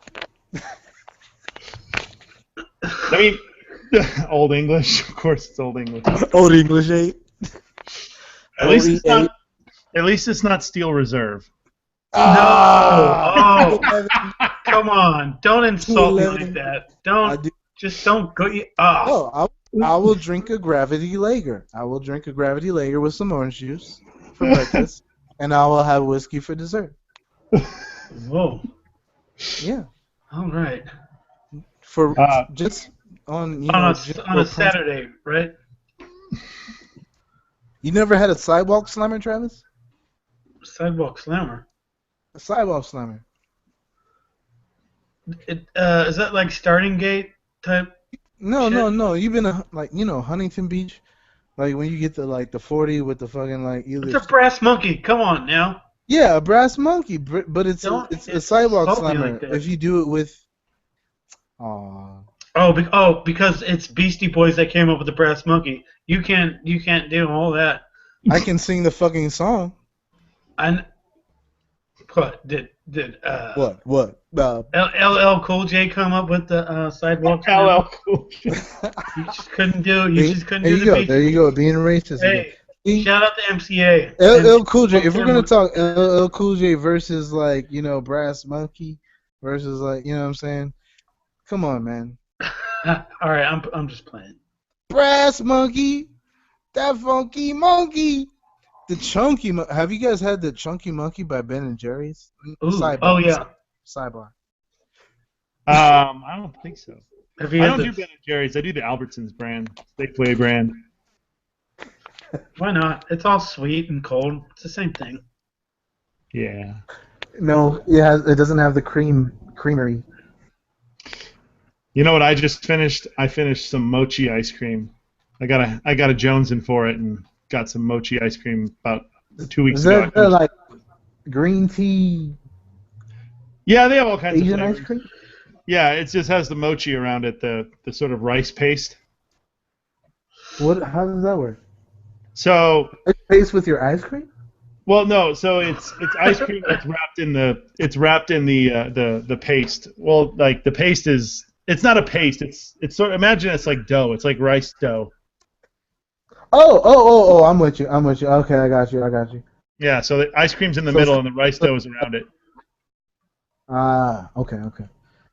Speaker 3: I mean, Old English. Of course, it's Old English.
Speaker 2: Old English 8.
Speaker 3: At least it's not Steel Reserve.
Speaker 1: No! Oh, come on! Don't insult me like that. Just don't go.
Speaker 2: No, I will drink a Gravity Lager. I will drink a Gravity Lager with some orange juice for breakfast, and I will have whiskey for dessert.
Speaker 1: Whoa.
Speaker 2: Yeah.
Speaker 1: All right.
Speaker 2: For just on
Speaker 1: on a Saturday, right?
Speaker 2: You never had a sidewalk slammer, Travis?
Speaker 1: Sidewalk slammer.
Speaker 2: A sidewalk slammer.
Speaker 1: Is that like starting gate type
Speaker 2: No,
Speaker 1: shit?
Speaker 2: no, no. You've been like Huntington Beach, like when you get to like the 40 with the fucking like
Speaker 1: It's
Speaker 2: either.
Speaker 1: a brass monkey. Come on now.
Speaker 2: Yeah, a brass monkey, but
Speaker 1: Don't
Speaker 2: it's a sidewalk
Speaker 1: insult me like
Speaker 2: slammer
Speaker 1: that.
Speaker 2: if you do it with. Aw.
Speaker 1: Because it's Beastie Boys that came up with the brass monkey. You can't do all that.
Speaker 2: I can sing the fucking song.
Speaker 1: And what did
Speaker 2: What?
Speaker 1: LL Cool J come up with the sidewalk
Speaker 3: LL
Speaker 1: slammer?
Speaker 3: Cool J.
Speaker 1: You just couldn't do. You
Speaker 2: See?
Speaker 1: just couldn't
Speaker 2: There
Speaker 1: do
Speaker 2: you
Speaker 1: the
Speaker 2: go. There
Speaker 1: Beastie
Speaker 2: you
Speaker 1: Boys.
Speaker 2: go. Being racist again.
Speaker 1: Hey,
Speaker 2: See?
Speaker 1: shout out to MCA.
Speaker 2: LL Cool J.
Speaker 1: Fuck
Speaker 2: If we're
Speaker 1: them
Speaker 2: gonna
Speaker 1: with-
Speaker 2: talk LL Cool J versus like Brass Monkey versus like what I'm saying. Come on, man.
Speaker 1: All right, I'm just playing.
Speaker 2: Brass Monkey, that funky monkey. The chunky. Have you guys had the Chunky Monkey by Ben and Jerry's?
Speaker 1: Ooh,
Speaker 2: Sidebar.
Speaker 1: oh yeah.
Speaker 2: Sidebar.
Speaker 3: I don't think so.
Speaker 1: Have you
Speaker 3: I
Speaker 1: had
Speaker 3: don't
Speaker 1: the?
Speaker 3: do Ben and Jerry's. I do the Albertsons brand, Safeway brand.
Speaker 1: Why not? It's all sweet and cold. It's the same thing.
Speaker 3: Yeah.
Speaker 2: No, it doesn't have the creamery.
Speaker 3: You know what I just finished? I finished some mochi ice cream. I got a Jonesin for it and got some mochi ice cream about 2 weeks
Speaker 2: Is
Speaker 3: ago.
Speaker 2: that like green tea
Speaker 3: Yeah, they have all kinds
Speaker 2: Asian
Speaker 3: of
Speaker 2: ice
Speaker 3: flavors.
Speaker 2: cream?
Speaker 3: Yeah, it just has the mochi around it, the sort of rice paste.
Speaker 2: What? How does that work?
Speaker 3: So,
Speaker 2: Rice paste with your ice cream?
Speaker 3: well, no, so it's ice cream that's wrapped in the paste. Well, like the paste is it's not a paste. It's sort of imagine it's like dough. It's like rice dough.
Speaker 2: Oh! I'm with you. Okay, I got you.
Speaker 3: Yeah, so the ice cream's in the
Speaker 2: So-
Speaker 3: middle and the rice dough is around it.
Speaker 2: Ah, okay.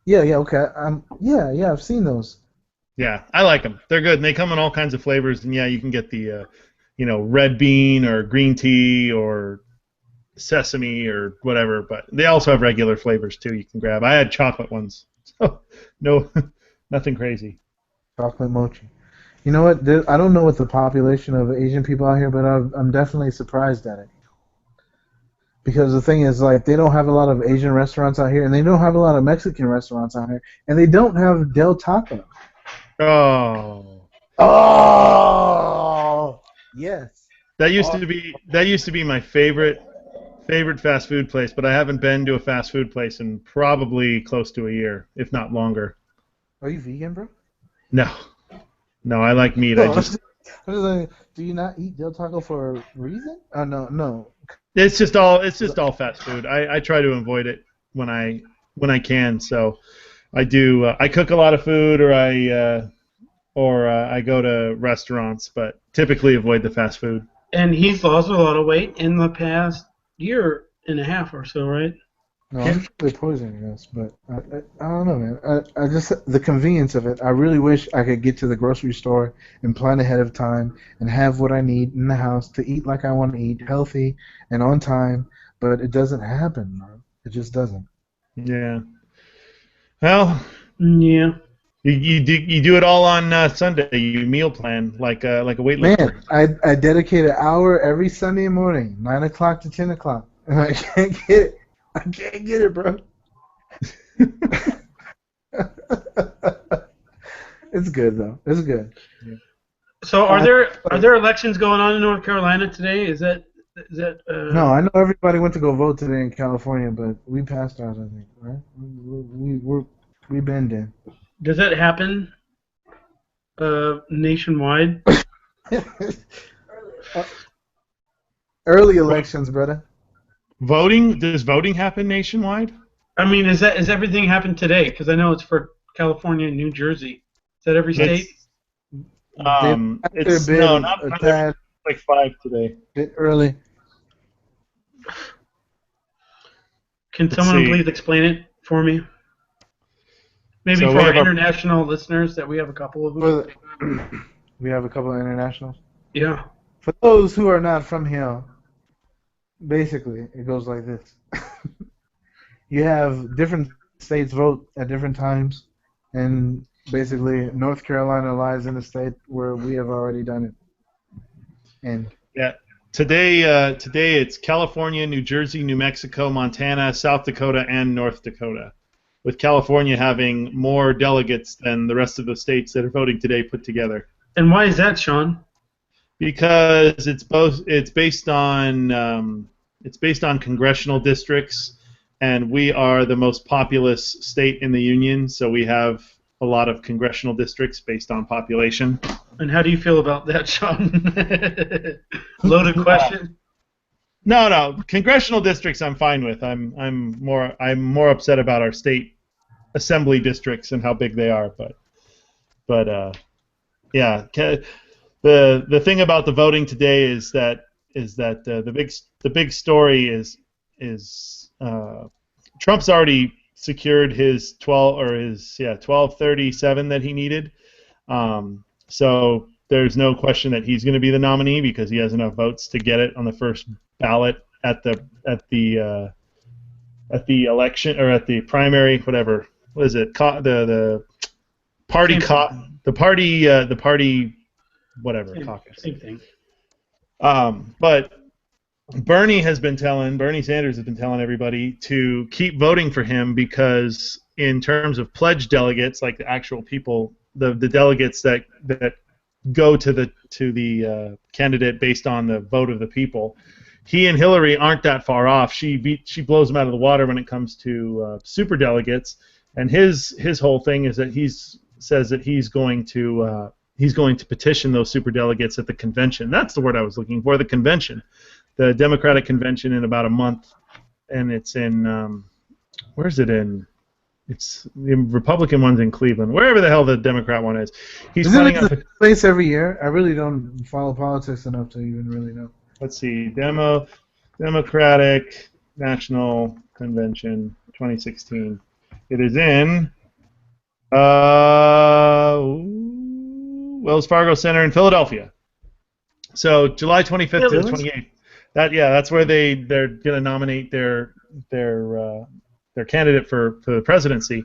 Speaker 2: Yeah, okay. Yeah, I've seen those.
Speaker 3: Yeah, I like them. They're good, and they come in all kinds of flavors. And yeah, you can get the, red bean or green tea or sesame or whatever. But they also have regular flavors too. You can grab. I had chocolate ones, so no, nothing crazy.
Speaker 2: Chocolate mochi. You know what? I don't know what the population of Asian people out here, but I'm definitely surprised at it. Because the thing is, like, they don't have a lot of Asian restaurants out here, and they don't have a lot of Mexican restaurants out here, and they don't have Del Taco.
Speaker 3: Oh,
Speaker 2: Oh, yes.
Speaker 3: that used to be my favorite fast food place, but I haven't been to a fast food place in probably close to a year, if not longer.
Speaker 2: Are you vegan, bro?
Speaker 3: No, I like meat.
Speaker 2: I'm just like, do you not eat Del Taco for a reason? Oh, no.
Speaker 3: It's just all fast food. I try to avoid it when I can. So I do. I cook a lot of food, or I go to restaurants, but typically avoid the fast food.
Speaker 1: And he's lost a lot of weight in the past year and a half or so, right?
Speaker 2: No, they're poisoning us, but I don't know, man. I just the convenience of it. I really wish I could get to the grocery store and plan ahead of time and have what I need in the house to eat like I want to eat, healthy and on time. But it doesn't happen, bro. It just doesn't.
Speaker 3: Yeah. Well,
Speaker 1: Yeah.
Speaker 3: you do it all on Sunday. You meal plan like a weightlifter.
Speaker 2: Man, I dedicate an hour every Sunday morning, 9 o'clock to 10 o'clock, and I can't get it. I can't get it, bro. It's good though. It's good.
Speaker 1: So are there elections going on in North Carolina today? Is that
Speaker 2: No, I know everybody went to go vote today in California, but we passed out, I think, right? We've been in.
Speaker 1: does that happen nationwide?
Speaker 2: Early elections, brother.
Speaker 3: Voting? Does voting happen nationwide?
Speaker 1: I mean, is everything happened today? Because I know it's for California and New Jersey. Is that every state?
Speaker 3: It's
Speaker 2: been
Speaker 3: no, not
Speaker 2: a
Speaker 3: not
Speaker 2: tad
Speaker 3: like 5 today.
Speaker 2: bit early.
Speaker 1: Can
Speaker 3: Let's
Speaker 1: someone
Speaker 3: see.
Speaker 1: please explain it for me? Maybe
Speaker 3: So
Speaker 1: for
Speaker 3: we
Speaker 1: our
Speaker 3: have our-
Speaker 1: international listeners, that we have a couple of them.
Speaker 2: We have a couple of internationals.
Speaker 1: Yeah.
Speaker 2: For those who are not from here, basically, it goes like this. You have different states vote at different times, and basically, North Carolina lies in a state where we have already done it. And
Speaker 3: Yeah. Today it's California, New Jersey, New Mexico, Montana, South Dakota, and North Dakota. with California having more delegates than the rest of the states that are voting today put together.
Speaker 1: And why is that, Sean?
Speaker 3: Because it's based on congressional districts, and we are the most populous state in the union, so we have a lot of congressional districts based on population.
Speaker 1: And how do you feel about that, Sean? Loaded question.
Speaker 3: No, congressional districts I'm fine with. I'm more upset about our state assembly districts and how big they are, but yeah. The thing about the voting today is that the big story is Trump's already secured his 1237 that he needed. So there's no question that he's going to be the nominee because he has enough votes to get it on the first ballot at the election or at the primary, whatever. What is it? The party whatever caucus.
Speaker 1: Same thing.
Speaker 3: But Bernie Sanders has been telling everybody to keep voting for him because in terms of pledged delegates, like the actual people, the delegates that go to the candidate based on the vote of the people, he and Hillary aren't that far off. She blows them out of the water when it comes to super delegates, and his whole thing is that says that he's going to petition those superdelegates at the convention. That's the word I was looking for, the convention. The Democratic convention in about a month, and it's in, where's it in? It's the Republican one's in Cleveland, wherever the hell the Democrat one is. He's
Speaker 2: Isn't
Speaker 3: planning
Speaker 2: it
Speaker 3: on
Speaker 2: the place every year? I really don't follow politics enough to even really know.
Speaker 3: Let's see, Democratic National Convention 2016. It is in Wells Fargo Center in Philadelphia. So July 25th to the 28th. That's where they're going to nominate their candidate for the presidency.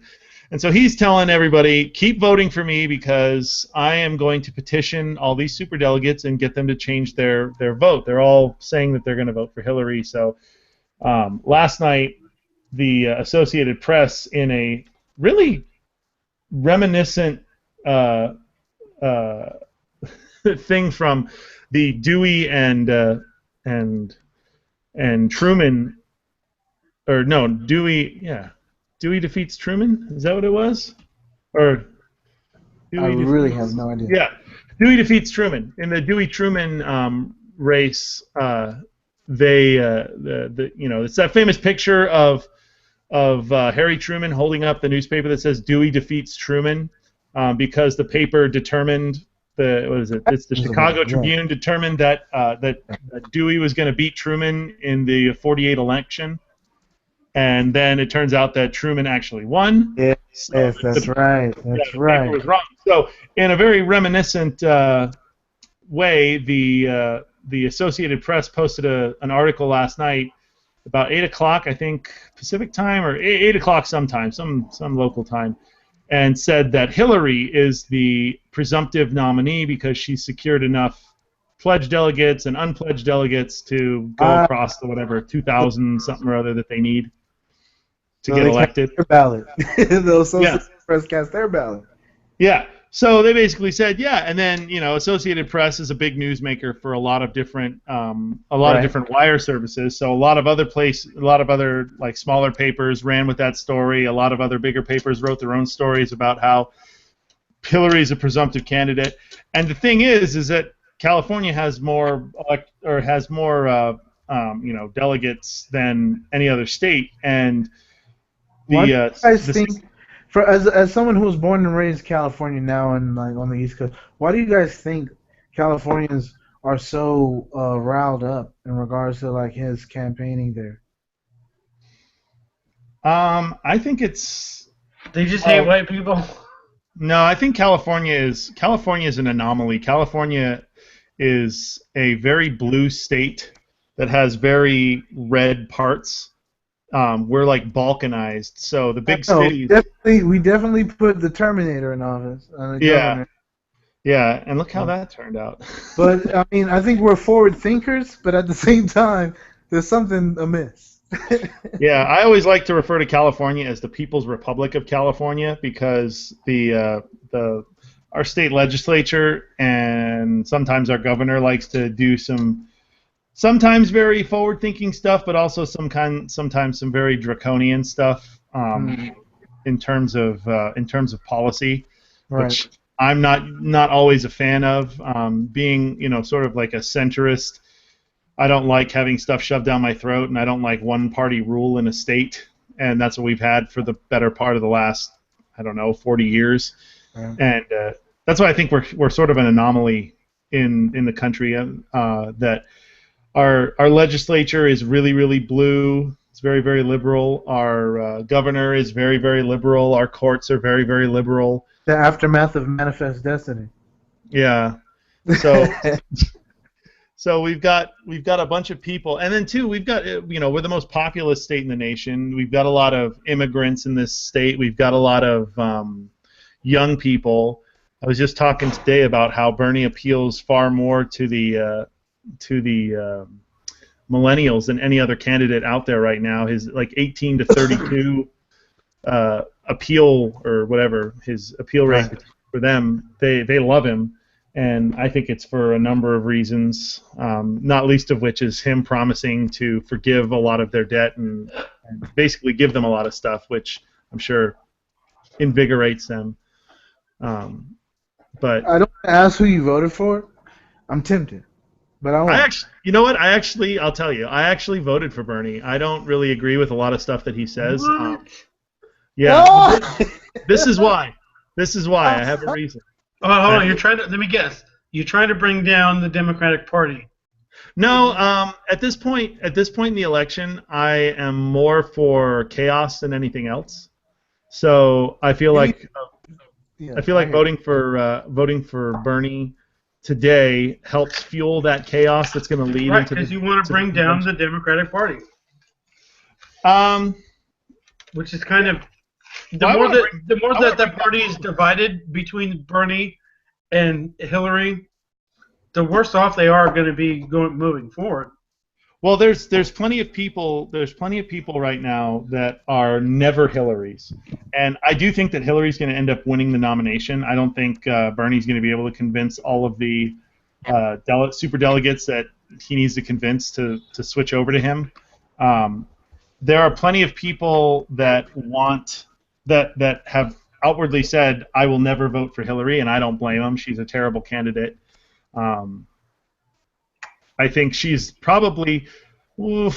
Speaker 3: And so he's telling everybody, keep voting for me because I am going to petition all these superdelegates and get them to change their vote. They're all saying that they're going to vote for Hillary. So last night, the Associated Press, in a really reminiscent thing from the Dewey and Truman, or no, Dewey defeats Truman. Is that what it was? Or
Speaker 2: I really have no idea.
Speaker 3: Yeah, Dewey defeats Truman in the Dewey-Truman race. It's that famous picture of Harry Truman holding up the newspaper that says Dewey defeats Truman because the paper determined it's the Chicago Tribune determined that Dewey was going to beat Truman in the '48 election, and then it turns out that Truman actually won.
Speaker 2: Yes, that's right. That's right.
Speaker 3: The paper was wrong. So in a very reminiscent way, the Associated Press posted an article last night about 8 o'clock, I think, Pacific time, or 8 o'clock sometime, some local time, and said that Hillary is the presumptive nominee because she's secured enough pledged delegates and unpledged delegates to go across the whatever 2,000 something or other that they need to get elected.
Speaker 2: Their ballot. The Associated Press cast their ballot.
Speaker 3: Yeah. So they basically said, yeah, and then Associated Press is a big newsmaker for a lot of different of different wire services. So a lot of other like smaller papers ran with that story. A lot of other bigger papers wrote their own stories about how Hillary is a presumptive candidate. And the thing is that California has more delegates than any other state, and
Speaker 2: What do you guys think? As someone who was born and raised in California now and like on the East Coast, why do you guys think Californians are so riled up in regards to like his campaigning there?
Speaker 3: I think it's
Speaker 1: they just hate white people.
Speaker 3: No, I think California is an anomaly. California is a very blue state that has very red parts. We're like balkanized, so the big cities.
Speaker 2: We definitely put the Terminator in office.
Speaker 3: Yeah, and look how that turned out.
Speaker 2: But I mean, I think we're forward thinkers, but at the same time, there's something amiss.
Speaker 3: Yeah, I always like to refer to California as the People's Republic of California because the our state legislature and sometimes our governor likes to do some sometimes very forward-thinking stuff, but also sometimes some very draconian stuff in terms of policy,
Speaker 4: Right.
Speaker 3: which I'm not always a fan of. Being sort of like a centrist, I don't like having stuff shoved down my throat, and I don't like one-party rule in a state, and that's what we've had for the better part of the last, I don't know, 40 years,
Speaker 4: Yeah.
Speaker 3: and that's why I think we're sort of an anomaly in the country that our legislature is really really blue. It's very very liberal. Our governor is very very liberal. Our courts are very very liberal.
Speaker 4: The aftermath of Manifest Destiny.
Speaker 3: Yeah. So so we've got a bunch of people, and then too we've got we're the most populous state in the nation. We've got a lot of immigrants in this state. We've got a lot of young people. I was just talking today about how Bernie appeals far more to the millennials than any other candidate out there right now. His like 18 to 32 appeal or whatever his appeal rate
Speaker 4: Right.
Speaker 3: for them, they love him. And I think it's for a number of reasons, not least of which is him promising to forgive a lot of their debt and basically give them a lot of stuff, which I'm sure invigorates them. But
Speaker 4: I don't ask who you voted for. I'm tempted, but I won't.
Speaker 3: you know what? I'll tell you. I actually voted for Bernie. I don't really agree with a lot of stuff that he says.
Speaker 1: What?
Speaker 3: Yeah,
Speaker 4: Oh!
Speaker 3: this is why. This is why I have a reason.
Speaker 1: Oh, hold on. You're trying to. Let me guess. You're trying to bring down the Democratic Party.
Speaker 3: No, at this point in the election, I am more for chaos than anything else. So I feel like
Speaker 4: Yeah,
Speaker 3: voting for Bernie today helps fuel that chaos that's going to lead
Speaker 1: Right,
Speaker 3: into
Speaker 1: because
Speaker 3: the.
Speaker 1: you want to bring down the Democratic Party,
Speaker 3: Um,
Speaker 1: which is kind of the
Speaker 3: Well, I
Speaker 1: more
Speaker 3: wanna
Speaker 1: that
Speaker 3: bring-
Speaker 1: the more
Speaker 3: I
Speaker 1: that
Speaker 3: wanna
Speaker 1: the party is divided between Bernie and Hillary, the worse off they are going to be moving forward.
Speaker 3: Well, there's plenty of people right now that are never Hillary's, and I do think that Hillary's going to end up winning the nomination. I don't think Bernie's going to be able to convince all of the super delegates that he needs to convince to switch over to him. There are plenty of people that have outwardly said, "I will never vote for Hillary," and I don't blame them. She's a terrible candidate. I think she's probably, I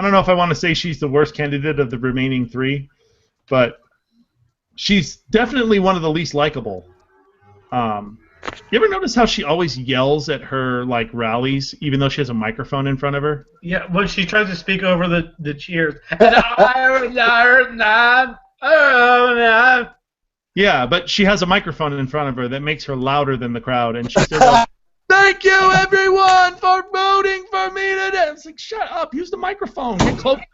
Speaker 3: don't know if I want to say she's the worst candidate of the remaining three, but she's definitely one of the least likable. You ever notice how she always yells at her rallies, even though she has a microphone in front of her?
Speaker 1: Yeah, when she tries to speak over the cheers.
Speaker 3: Yeah, but she has a microphone in front of her that makes her louder than the crowd, and she says, "Thank you, everyone, for voting for me today." It's like, shut up, use the microphone, get closer.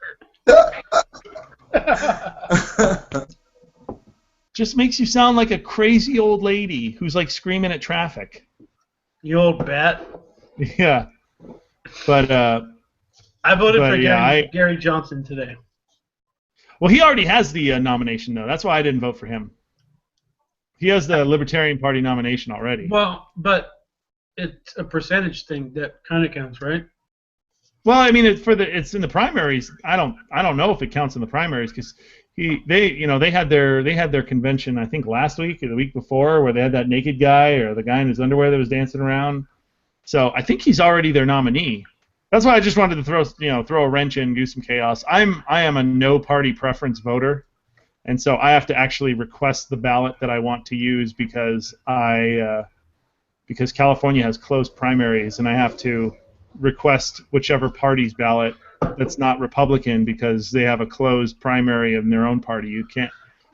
Speaker 3: Just makes you sound like a crazy old lady who's screaming at traffic.
Speaker 1: You old bat.
Speaker 3: Yeah, but
Speaker 1: I voted for
Speaker 3: yeah,
Speaker 1: Gary Johnson today.
Speaker 3: well, he already has the nomination though. That's why I didn't vote for him. He has the Libertarian Party nomination already.
Speaker 1: Well, but it's a percentage thing that kind of counts, right?
Speaker 3: Well, I mean, it's in the primaries. I don't know if it counts in the primaries because they had their convention I think last week or the week before where they had that naked guy or the guy in his underwear that was dancing around. So I think he's already their nominee. That's why I just wanted to throw a wrench in, do some chaos. I am a no party preference voter, and so I have to actually request the ballot that I want to use because California has closed primaries, and I have to request whichever party's ballot that's not Republican because they have a closed primary in their own party. You can't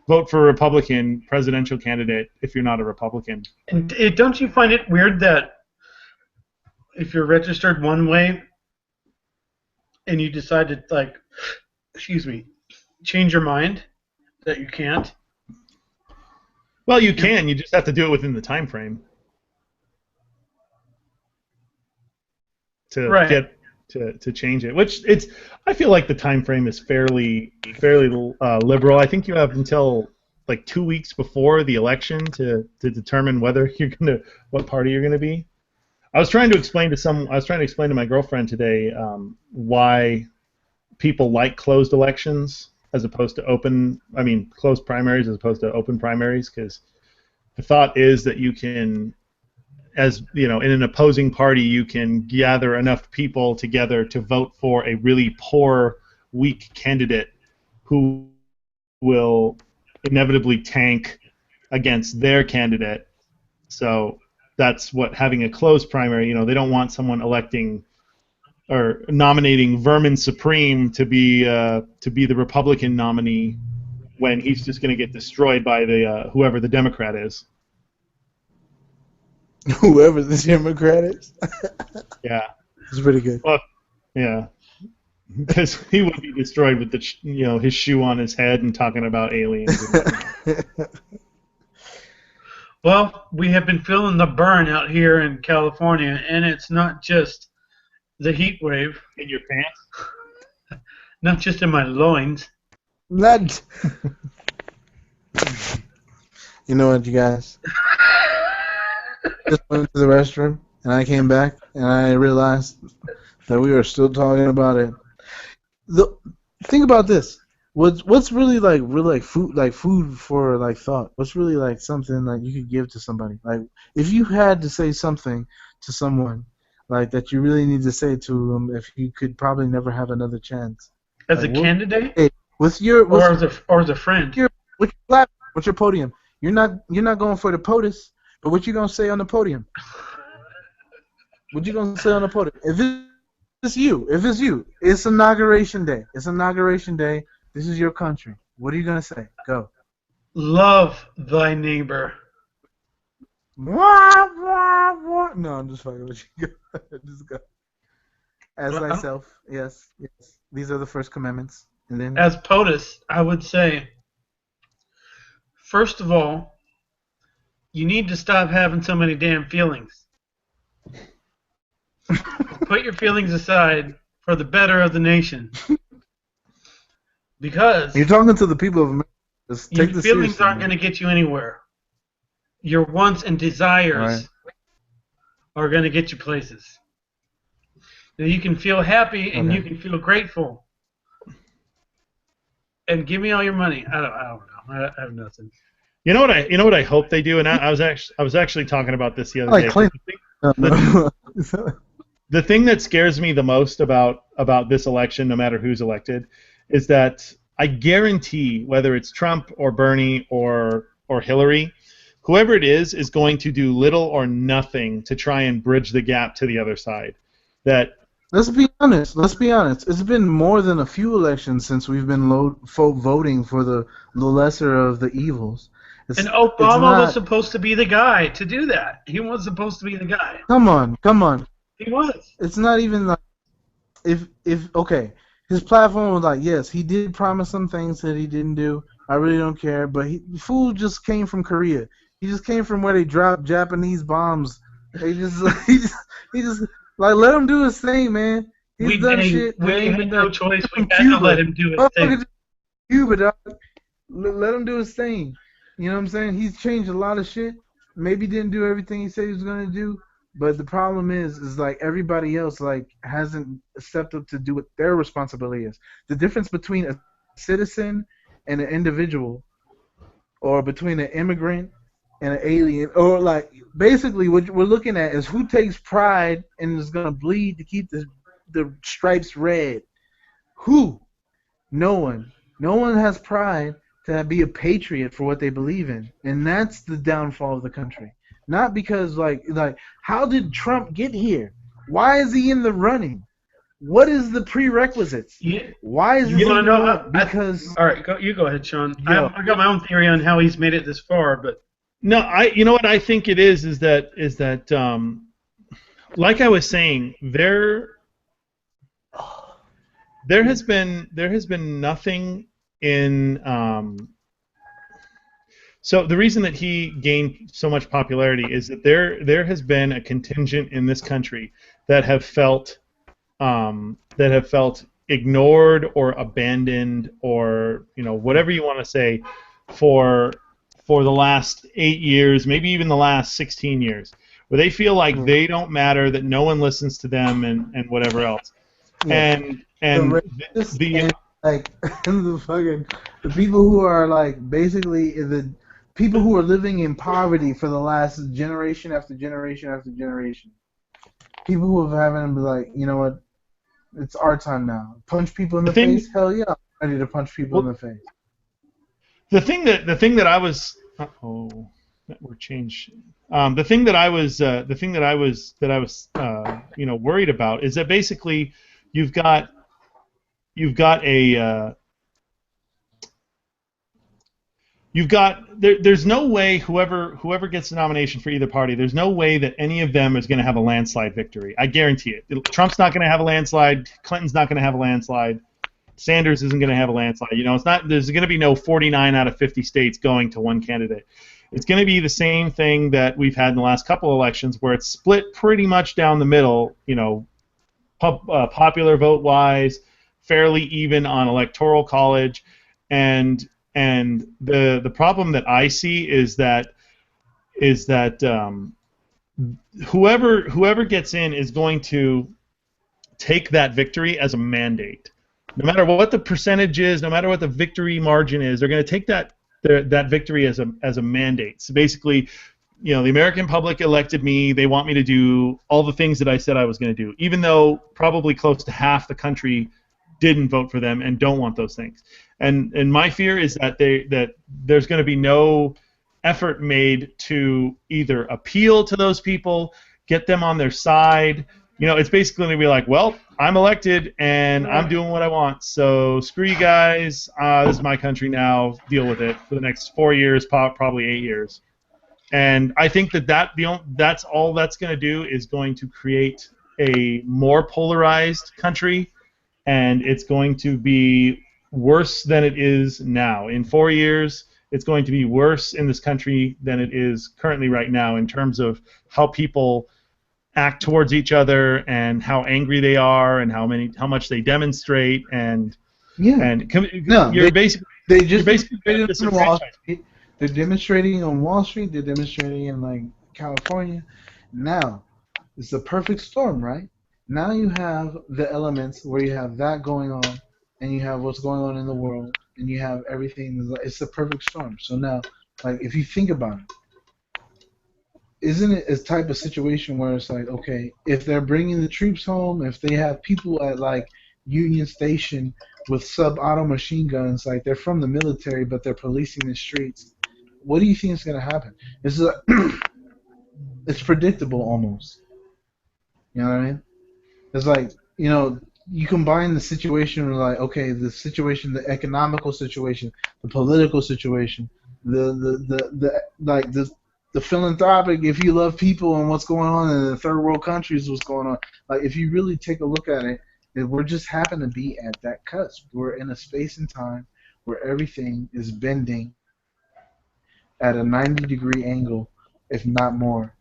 Speaker 3: vote for a Republican presidential candidate if you're not a Republican.
Speaker 1: And don't you find it weird that if you're registered one way and you decide to change your mind, that you can't?
Speaker 3: Well, you can. You just have to do it within the time frame to
Speaker 1: Right.
Speaker 3: get to change it. Which I feel like the time frame is fairly liberal. I think you have until like 2 weeks before the election to determine whether what party you're gonna be. I was trying to explain to my girlfriend today why people like closed elections as opposed to closed primaries as opposed to open primaries, because the thought is that you can, as you know, in an opposing party, you can gather enough people together to vote for a really poor, weak candidate who will inevitably tank against their candidate. So that's what having a closed primary. They don't want someone electing or nominating Vermin Supreme to be the Republican nominee when he's just going to get destroyed by the whoever the Democrat is.
Speaker 4: Whoever the Democrat is.
Speaker 3: Yeah.
Speaker 4: It's pretty good.
Speaker 3: Well, yeah. Because he would be destroyed with his shoe on his head and talking about aliens.
Speaker 1: Well, we have been feeling the burn out here in California, and it's not just the heat wave.
Speaker 3: In your pants?
Speaker 1: Not just in my loins.
Speaker 4: Not. You know what, you guys? Just went to the restroom, and I came back, and I realized that we were still talking about it. Think about this. What's really like food for like thought? What's really like something like you could give to somebody? Like if you had to say something to someone like that you really need to say to them, if you could probably never have another chance.
Speaker 1: As a candidate?
Speaker 4: Hey, or as
Speaker 1: a friend?
Speaker 4: With your podium. You're not going for the POTUS, but what you gonna say on the podium? What you gonna say on the podium? If it's you, it's inauguration day. It's inauguration day. This is your country. What are you gonna say? Go.
Speaker 1: Love thy neighbor.
Speaker 4: No, I'm just fucking with you. Just go. As thyself. Yes. These are the first commandments. And then
Speaker 1: as POTUS, I would say, first of all, you need to stop having so many damn feelings. Put your feelings aside for the better of the nation. Because
Speaker 4: you're talking to the people of America. Take
Speaker 1: your feelings aren't going to get you anywhere. Your wants and desires are going to get you places. Now you can feel happy and you can feel grateful. And give me all your money. I don't know. I have nothing.
Speaker 3: You know what I hope they do, and I was actually talking about this the other day. The thing that scares me the most about this election, no matter who's elected, is that I guarantee whether it's Trump or Bernie or Hillary, whoever it is going to do little or nothing to try and bridge the gap to the other side.
Speaker 4: Let's be honest. It's been more than a few elections since we've been voting for the lesser of the evils.
Speaker 1: And Obama was supposed to be the guy to do that. He was supposed to be the guy.
Speaker 4: Come on.
Speaker 1: He was.
Speaker 4: It's not even like okay. His platform was like, yes, he did promise some things that he didn't do. I really don't care. But the fool just came from Korea. He just came from where they dropped Japanese bombs. He just like let him do his thing, man. He's done shit.
Speaker 1: We had no choice. We had to let him do his thing.
Speaker 4: Cuba, dog. Let him do his thing. You know what I'm saying? He's changed a lot of shit. Maybe didn't do everything he said he was gonna do. But the problem is like everybody else like hasn't stepped up to do what their responsibility is. The difference between a citizen and an individual, or between an immigrant and an alien, or like basically what we're looking at is who takes pride and is gonna bleed to keep the stripes red. Who? No one. No one has pride to be a patriot for what they believe in, and that's the downfall of the country. Not because like how did Trump get here? Why is he in the running? What is the prerequisites?
Speaker 1: Yeah.
Speaker 4: Why is he
Speaker 1: in the running?
Speaker 4: Because
Speaker 1: all right, you go ahead, Sean. I got my own theory on how he's made it this far, but
Speaker 3: no, you know what I think it is that like I was saying, there has been nothing in so the reason that he gained so much popularity is that there has been a contingent in this country that have felt that have felt ignored or abandoned or whatever you want to say for the last 8 years, maybe even the last 16 years, where they feel like
Speaker 4: Yeah.
Speaker 3: they don't matter, that no one listens to them, and whatever else.
Speaker 4: Yeah.
Speaker 3: And
Speaker 4: Racist
Speaker 3: the
Speaker 4: and like the people who are like basically the people who are living in poverty for the last generation after generation after generation. People who have having to be like, you know what, it's our time now. Punch people in
Speaker 3: the
Speaker 4: the face?
Speaker 3: thing
Speaker 4: Hell yeah, I'm ready to punch people in
Speaker 3: well,
Speaker 4: the face.
Speaker 3: the thing that I was network change. The thing that I was worried about is that basically you've got a there's no way whoever gets the nomination for either party, there's no way that any of them is going to have a landslide victory. I guarantee it. Trump's not going to have a landslide. Clinton's not going to have a landslide. Sanders isn't going to have a landslide. It's not. There's going to be no 49 out of 50 states going to one candidate. It's going to be the same thing that we've had in the last couple of elections, where it's split pretty much down the middle. Popular vote wise, fairly even on electoral college, and the problem that I see is that whoever gets in is going to take that victory as a mandate. No matter what the percentage is, no matter what the victory margin is, they're going to take that victory as a mandate. So basically, the American public elected me. They want me to do all the things that I said I was going to do, even though probably close to half the country didn't vote for them and don't want those things. And my fear is that there's going to be no effort made to either appeal to those people, get them on their side. It's basically going to be like, well, I'm elected and I'm doing what I want, so screw you guys. This is my country now. Deal with it for the next 4 years, probably 8 years. And I think that's all that's going to do is going to create a more polarized country, and it's going to be worse than it is now. In 4 years, it's going to be worse in this country than it is currently right now in terms of how people act towards each other and how angry they are and how much they demonstrate and
Speaker 4: Yeah. No,
Speaker 3: you're basically
Speaker 4: they just
Speaker 3: basically
Speaker 4: demonstrated on Wall Street. They're demonstrating on Wall Street. They're demonstrating in like California. Now, it's a perfect storm, right? Now you have the elements where you have that going on, and you have what's going on in the world, and you have everything. It's the perfect storm. So now, like, if you think about it, isn't it a type of situation where it's like, okay, if they're bringing the troops home, if they have people at like Union Station with sub-auto machine guns, like they're from the military, but they're policing the streets, what do you think is going to happen? It's it's predictable almost. You know what I mean? It's like, you combine the situation with like, okay, the situation, the economical situation, the political situation, the philanthropic, if you love people and what's going on in the third world countries, what's going on. Like, if you really take a look at it, we're just happen to be at that cusp. We're in a space and time where everything is bending at a 90-degree angle, if not more.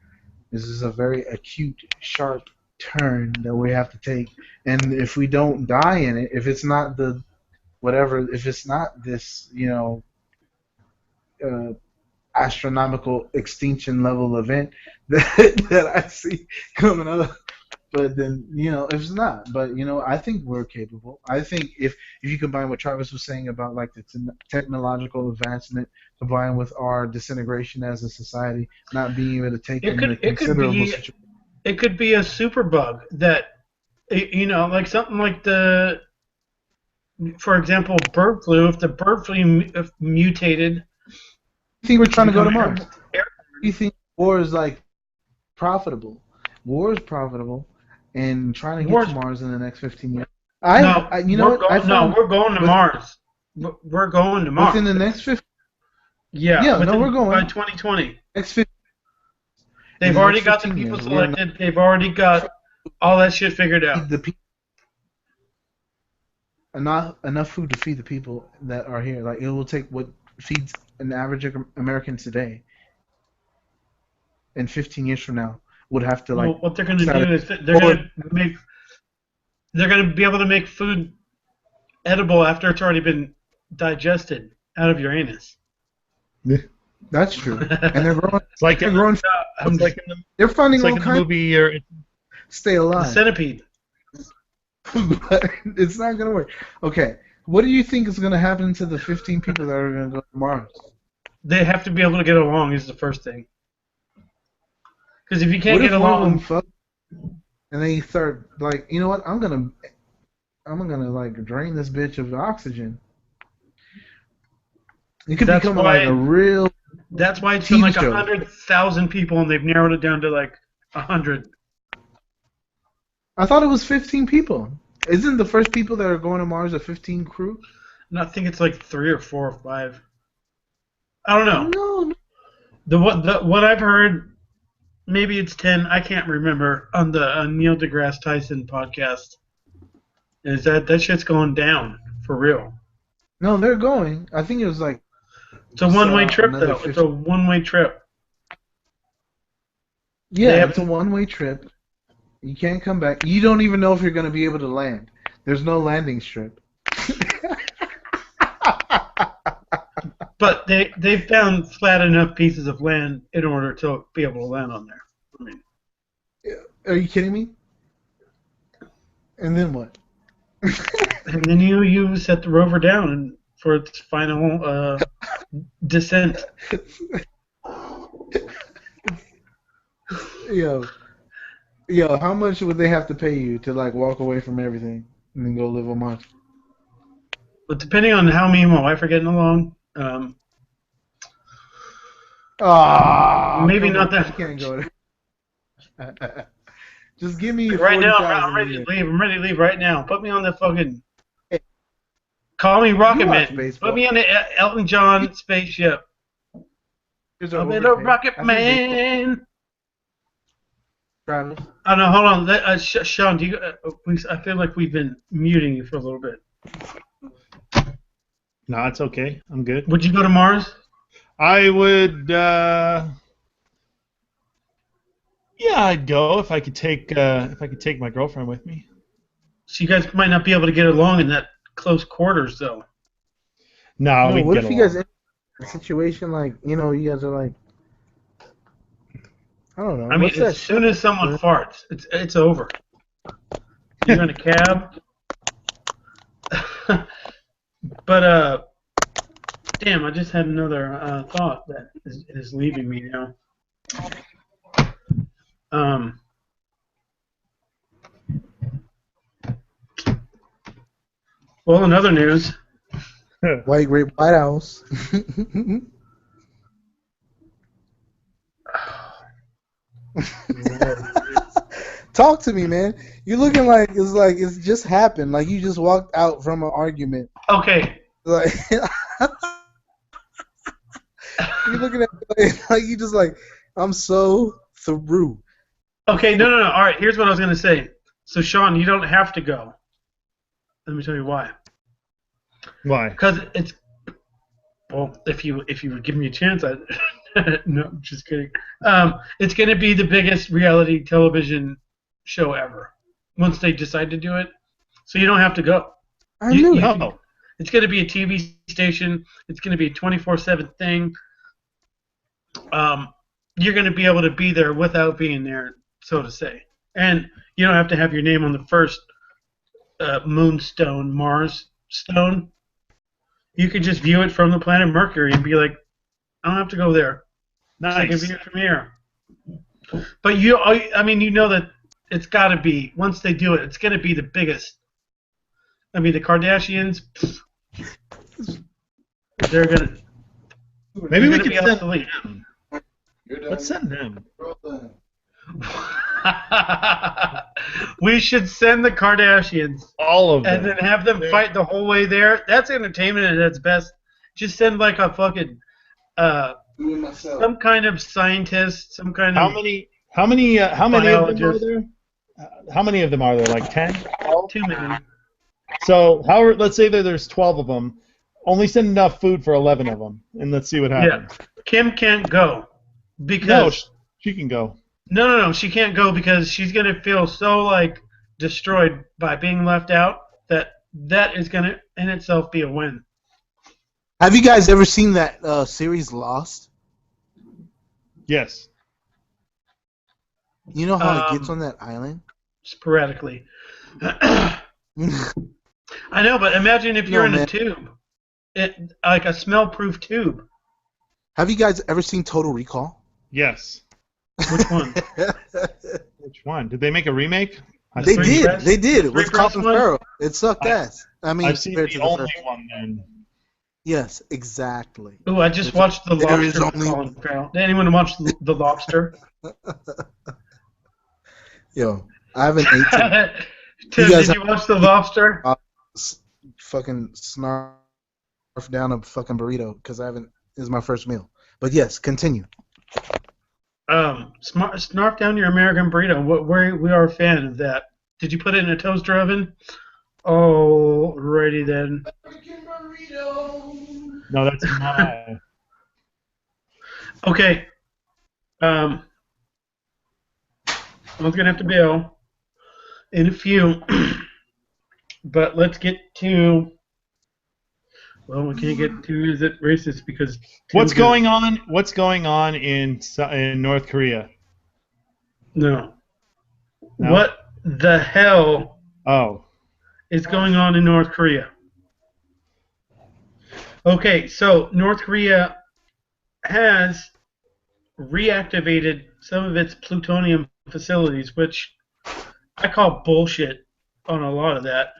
Speaker 4: This is a very acute, sharp turn that we have to take. And if we don't die in it, if it's not if it's not this, astronomical extinction level event that I see coming up. But then, if it's not. But, I think we're capable. I think if you combine what Travis was saying about like the technological advancement combined with our disintegration as a society, not being able to take in the considerable situation.
Speaker 1: It could be a superbug that, like something like for example, bird flu. If the bird flu mutated,
Speaker 4: I think we're trying to go to Mars. You think war is like profitable? War is profitable, and trying to get to Mars in the next 15 years.
Speaker 1: We're going to Mars. We're going to Mars
Speaker 4: within the next 15.
Speaker 1: Yeah,
Speaker 4: we're going
Speaker 1: by 2020.
Speaker 4: Next 15.
Speaker 1: They've already got the people selected. They've already got all that shit figured out.
Speaker 4: Enough food to feed the people that are here. Like, it will take what feeds an average American today. And 15 years from now, would have to like.
Speaker 1: Well, what they're going to do is they're going to they're going to be able to make food edible after it's already been digested out of your anus.
Speaker 4: That's true. And they're growing.
Speaker 3: It's like
Speaker 4: They're
Speaker 3: in,
Speaker 4: growing.
Speaker 3: it's like in the,
Speaker 4: They're finding
Speaker 3: it's like
Speaker 4: all
Speaker 3: in the
Speaker 4: kinds
Speaker 3: movie.
Speaker 4: to stay
Speaker 1: The
Speaker 4: alive.
Speaker 1: centipede.
Speaker 4: But it's not gonna work. Okay. What do you think is gonna happen to the 15 people that are gonna go to Mars?
Speaker 1: They have to be able to get along is the first thing. Because if you can't
Speaker 4: What if
Speaker 1: get
Speaker 4: one of them
Speaker 1: along,
Speaker 4: fuck and they start like, you know what? I'm gonna like drain this bitch of oxygen. It could
Speaker 1: That's
Speaker 4: become
Speaker 1: why-
Speaker 4: like a real.
Speaker 1: that's why it's been
Speaker 4: TV
Speaker 1: like
Speaker 4: show.
Speaker 1: 100,000 people, and they've narrowed it down to like 100.
Speaker 4: I thought it was 15 people. Isn't the first people that are going to Mars a 15 crew?
Speaker 1: And I think it's like 3 or 4 or 5. I don't know.
Speaker 4: No.
Speaker 1: What I've heard, maybe it's 10. I can't remember on the Neil deGrasse Tyson podcast. Is that shit's going down for real?
Speaker 4: No, they're going. I think it was like.
Speaker 1: It's a one-way trip
Speaker 4: another
Speaker 1: though. It's a one-way trip.
Speaker 4: Yeah,
Speaker 1: They
Speaker 4: it's a one-way trip. You can't come back. You don't even know if you're going to be able to land. There's no landing strip.
Speaker 1: But they've found flat enough pieces of land in order to be able to land on there. I mean,
Speaker 4: Are you kidding me? And then what?
Speaker 1: and then you set the rover down and for its final descent.
Speaker 4: Yo, how much would they have to pay you to like walk away from everything and then go live on Mars?
Speaker 1: But depending on how me and my wife are getting along, maybe not that.
Speaker 4: You can't go there. Just give me
Speaker 1: Right now,
Speaker 4: 40,000
Speaker 1: I'm ready
Speaker 4: a year.
Speaker 1: to leave. I'm ready to leave right now. Put me on the fucking. Call me Rocket
Speaker 4: You watch
Speaker 1: Man.
Speaker 4: baseball.
Speaker 1: Put me on the Elton John spaceship.
Speaker 4: Here's
Speaker 1: I'm
Speaker 4: our
Speaker 1: in a
Speaker 4: overpay.
Speaker 1: Rocket
Speaker 4: I think they-
Speaker 1: Man.
Speaker 4: Travis.
Speaker 1: Oh no, hold on. Sean, do you? I feel like we've been muting you for a little bit.
Speaker 3: No, it's okay. I'm good.
Speaker 1: Would you go to Mars?
Speaker 3: I would. Yeah, I'd go if I could take my girlfriend with me.
Speaker 1: So you guys might not be able to get along in that close quarters, though.
Speaker 3: No,
Speaker 4: No,
Speaker 3: we
Speaker 4: what
Speaker 3: get
Speaker 4: if you
Speaker 3: along.
Speaker 4: guys in a situation like, you know, you guys are like, I don't know.
Speaker 1: I mean,
Speaker 4: what's that
Speaker 1: as soon as someone farts, it's over. You're in a cab. But damn, I just had another thought that is leaving me now. Well, in other news,
Speaker 4: White Grape White House? Talk to me, man. You're looking like it's just happened. Like you just walked out from an argument.
Speaker 1: okay,
Speaker 4: Like you're looking at me like you just like I'm so through.
Speaker 1: okay, no. All right, here's what I was gonna say. So, Sean, you don't have to go. Let me tell you why.
Speaker 3: Why?
Speaker 1: Because it's if you would give me a chance, I no, just kidding. It's going to be the biggest reality television show ever once they decide to do it. So you don't have to go.
Speaker 4: I knew it.
Speaker 3: No.
Speaker 1: It's going to be a TV station. It's going to be a 24/7 thing. You're going to be able to be there without being there, so to say, and you don't have to have your name on the first moonstone, Mars stone. You can just view it from the planet Mercury and be like, I don't have to go there. I can
Speaker 3: Nice.
Speaker 1: view it from here. But I mean, you know that it's got to be, once they do it, it's going to be the biggest. I mean, the Kardashians, they're going to.
Speaker 3: Maybe we
Speaker 1: gonna
Speaker 3: could
Speaker 1: be
Speaker 3: send
Speaker 1: obsolete.
Speaker 3: them. Let's send them.
Speaker 1: We should send the Kardashians
Speaker 3: All of them.
Speaker 1: and then have them fight the whole way there. That's entertainment at its best. Just send like a fucking some kind of scientist, some kind
Speaker 3: How
Speaker 1: of
Speaker 3: many of them are
Speaker 1: biologist.
Speaker 3: there? How many of them are there? Like 10?
Speaker 1: Too many.
Speaker 3: So, let's say that there's 12 of them. Only send enough food for 11 of them, and let's see what happens.
Speaker 1: Kim can't go because
Speaker 3: No, she can go.
Speaker 1: no, she can't go because she's gonna feel so like destroyed by being left out, that is going to in itself be a win.
Speaker 2: Have you guys ever seen that series Lost?
Speaker 3: Yes.
Speaker 2: You know how it gets on
Speaker 1: Um,
Speaker 2: that island?
Speaker 1: sporadically. I know, but imagine if you're
Speaker 2: No,
Speaker 1: in a
Speaker 2: man.
Speaker 1: tube, like a smell-proof tube.
Speaker 2: Have you guys ever seen Total Recall?
Speaker 3: Yes.
Speaker 1: Which one?
Speaker 3: Which one? Did they make a remake?
Speaker 1: The three press?
Speaker 2: They did.
Speaker 1: The
Speaker 2: It
Speaker 1: three
Speaker 2: was
Speaker 1: press
Speaker 2: Colin
Speaker 1: one?
Speaker 2: Farrell. It sucked
Speaker 3: I,
Speaker 2: ass. I mean,
Speaker 3: I've seen
Speaker 2: compared
Speaker 3: the
Speaker 2: to the
Speaker 3: only
Speaker 2: first.
Speaker 3: one then.
Speaker 2: Yes, exactly.
Speaker 1: Ooh, I just
Speaker 2: There's,
Speaker 1: watched The
Speaker 2: there is
Speaker 1: Lobster with
Speaker 2: only
Speaker 1: Colin Farrell. Did anyone watch The Lobster?
Speaker 2: yo. I haven't ate. You
Speaker 1: Tim,
Speaker 2: guys
Speaker 1: did
Speaker 2: have
Speaker 1: you watch The Lobster?
Speaker 2: fucking snarf down a fucking burrito because I haven't. This is my first meal. But yes, continue.
Speaker 1: Snarf down your American burrito. We are a fan of that. Did you put it in a toaster oven? Alrighty then.
Speaker 3: No, that's my.
Speaker 1: Okay. I was gonna have to bail in a few, but let's get to. Well, we can't get to is it racist because
Speaker 3: What's
Speaker 1: Tim's
Speaker 3: going on? What's going on in North Korea?
Speaker 1: No.
Speaker 3: No?
Speaker 1: What the hell
Speaker 3: Oh.
Speaker 1: is going on in North Korea? Okay, so North Korea has reactivated some of its plutonium facilities, which I call bullshit on a lot of that.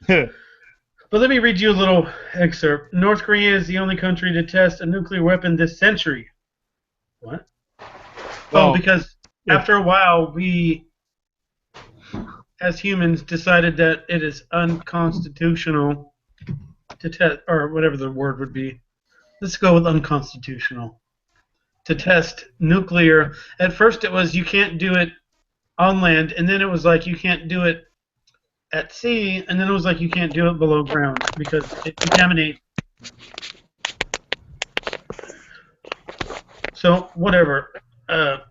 Speaker 1: But let me read you a little excerpt. North Korea is the only country to test a nuclear weapon this century. What?
Speaker 3: Well,
Speaker 1: because after a while, we, as humans, decided that it is unconstitutional to test, or whatever the word would be. Let's go with unconstitutional. To test nuclear. At first, it was you can't do it on land, and then it was like you can't do it at sea, and then it was like you can't do it below ground because it contaminates. So whatever. The